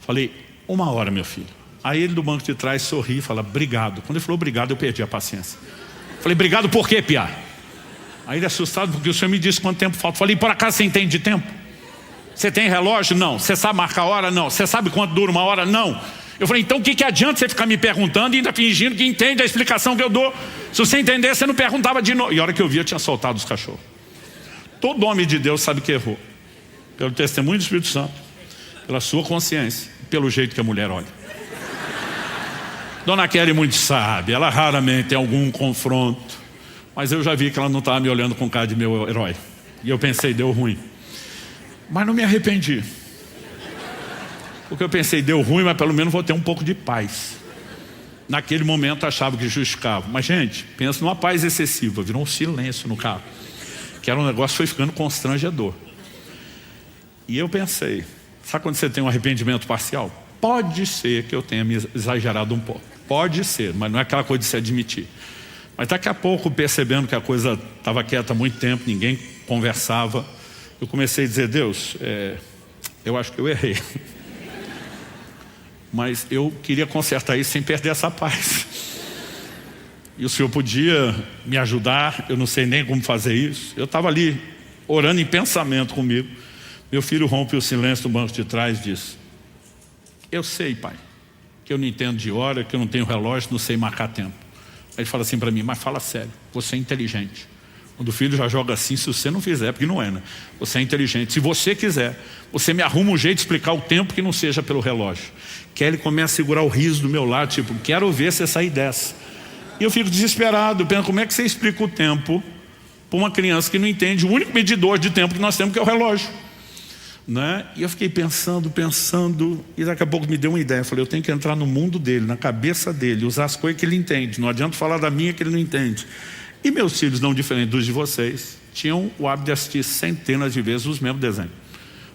Falei, 1 hora, meu filho. Aí ele do banco de trás sorri e fala, obrigado. Quando ele falou obrigado, eu perdi a paciência. Falei, obrigado por quê, piá? Aí ele assustado, porque o senhor me disse quanto tempo falta. Falei, por acaso você entende de tempo? Você tem relógio? Não. Você sabe marcar a hora? Não. Você sabe quanto dura 1 hora? Não. Eu falei, então o que adianta você ficar me perguntando e ainda fingindo que entende a explicação que eu dou? Se você entender, você não perguntava de novo. E a hora que eu vi, eu tinha soltado os cachorros. Todo homem de Deus sabe que errou. Pelo testemunho do Espírito Santo, pela sua consciência, pelo jeito que a mulher olha. Dona Kelly muito sabe, ela raramente tem algum confronto, mas eu já vi que ela não estava me olhando com cara de meu herói. E eu pensei, deu ruim. Mas não me arrependi. Porque eu pensei, deu ruim, mas pelo menos vou ter um pouco de paz. Naquele momento achava que justificava. Mas, gente, pensa numa paz excessiva. Virou um silêncio no carro. Que era um negócio que foi ficando constrangedor. E eu pensei, sabe quando você tem um arrependimento parcial? Pode ser que eu tenha me exagerado um pouco. Pode ser, mas não é aquela coisa de se admitir. Mas daqui a pouco, percebendo que a coisa estava quieta há muito tempo, ninguém conversava, eu comecei a dizer, Deus, eu acho que eu errei. Mas eu queria consertar isso sem perder essa paz. E o Senhor podia me ajudar, eu não sei nem como fazer isso. Eu estava ali, orando em pensamento comigo. Meu filho rompe o silêncio do banco de trás e diz, eu sei, pai, que eu não entendo de hora, que eu não tenho relógio, não sei marcar tempo. Aí ele fala assim para mim, mas fala sério, você é inteligente. Quando o filho já joga assim, se você não fizer, porque não é, né? Você é inteligente. Se você quiser, você me arruma um jeito de explicar o tempo que não seja pelo relógio. Que aí ele começa a segurar o riso do meu lado, tipo, quero ver você sair dessa. E eu fico desesperado, penso, como é que você explica o tempo para uma criança que não entende o único medidor de tempo que nós temos, que é o relógio? Né? E eu fiquei pensando, e daqui a pouco me deu uma ideia. Eu falei, eu tenho que entrar no mundo dele, na cabeça dele, usar as coisas que ele entende. Não adianta falar da minha que ele não entende. E meus filhos, não diferente dos de vocês, tinham o hábito de assistir centenas de vezes os mesmos desenhos.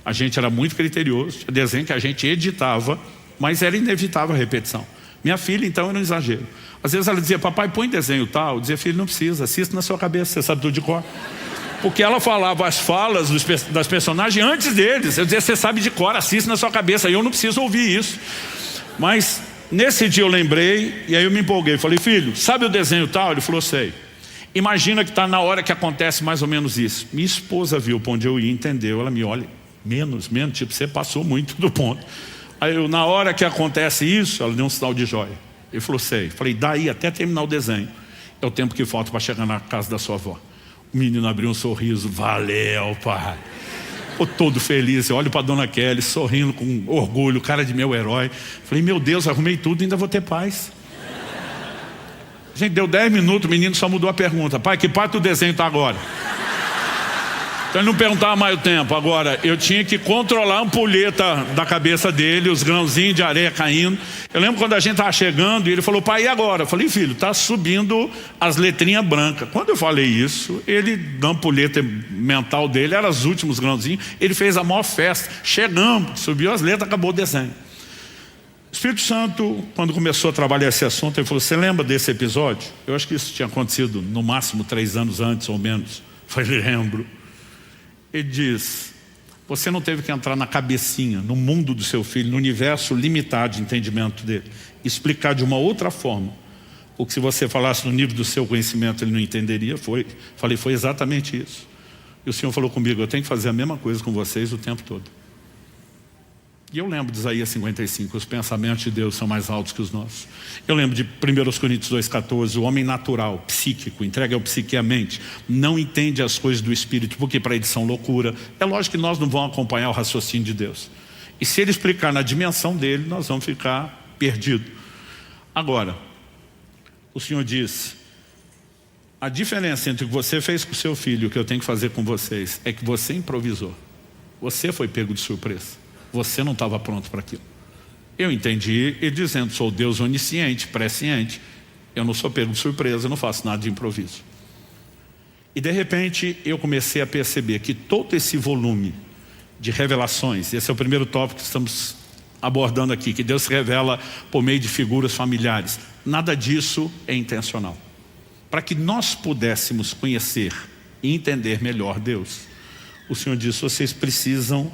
A gente era muito criterioso, tinha desenho que a gente editava, mas era inevitável a repetição. Minha filha, então, era um exagero. Às vezes ela dizia, papai, põe desenho tal. Eu dizia, filho, não precisa, assista na sua cabeça, você sabe tudo de cor. Porque ela falava as falas das personagens antes deles. Eu dizia, você sabe de cor, assista na sua cabeça. E eu não preciso ouvir isso. Mas nesse dia eu lembrei, e aí eu me empolguei. Falei, filho, sabe o desenho tal? Ele falou, sei. Imagina que está na hora que acontece mais ou menos isso. Minha esposa viu para onde eu ia, entendeu? Ela me olha, menos, tipo, você passou muito do ponto. Aí eu, na hora que acontece isso, ela deu um sinal de joia. Ele falou, sei. Falei, daí até terminar o desenho, é o tempo que falta para chegar na casa da sua avó. O menino abriu um sorriso, valeu, pai. Ficou todo feliz, eu olho para a dona Kelly, sorrindo com orgulho, cara de meu herói. Falei, meu Deus, arrumei tudo e ainda vou ter paz. Gente, deu 10 minutos, o menino só mudou a pergunta. Pai, que parte do desenho está agora? Então ele não perguntava mais o tempo. Agora, eu tinha que controlar a ampulheta da cabeça dele, os grãozinhos de areia caindo. Eu lembro quando a gente estava chegando e ele falou, pai, e agora? Eu falei, filho, está subindo as letrinhas brancas. Quando eu falei isso, ele, na ampulheta mental dele, eram os últimos grãozinhos. Ele fez a maior festa. Chegamos, subiu as letras, acabou o desenho. O Espírito Santo, quando começou a trabalhar esse assunto, ele falou, você lembra desse episódio? Eu acho que isso tinha acontecido no máximo 3 anos antes ou menos. Eu falei, lembro. Ele diz, você não teve que entrar na cabecinha, no mundo do seu filho, no universo limitado de entendimento dele, explicar de uma outra forma, porque se você falasse no nível do seu conhecimento ele não entenderia. Falei, foi exatamente isso. E o Senhor falou comigo, eu tenho que fazer a mesma coisa com vocês o tempo todo. E eu lembro de Isaías 55, os pensamentos de Deus são mais altos que os nossos. Eu lembro de 1 Coríntios 2,14, o homem natural, psíquico, entregue ao psique e à mente, não entende as coisas do Espírito, porque para ele são loucura. É lógico que nós não vamos acompanhar o raciocínio de Deus. E se ele explicar na dimensão dele, nós vamos ficar perdidos. Agora, o Senhor diz, a diferença entre o que você fez com o seu filho e o que eu tenho que fazer com vocês, é que você improvisou. Você foi pego de surpresa. Você não estava pronto para aquilo. Eu entendi ele dizendo, sou Deus onisciente, presciente. Eu não sou pego de surpresa, eu não faço nada de improviso. E de repente eu comecei a perceber que todo esse volume de revelações, esse é o primeiro tópico que estamos abordando aqui, que Deus se revela por meio de figuras familiares. Nada disso é intencional. Para que nós pudéssemos conhecer e entender melhor Deus, o Senhor disse, vocês precisam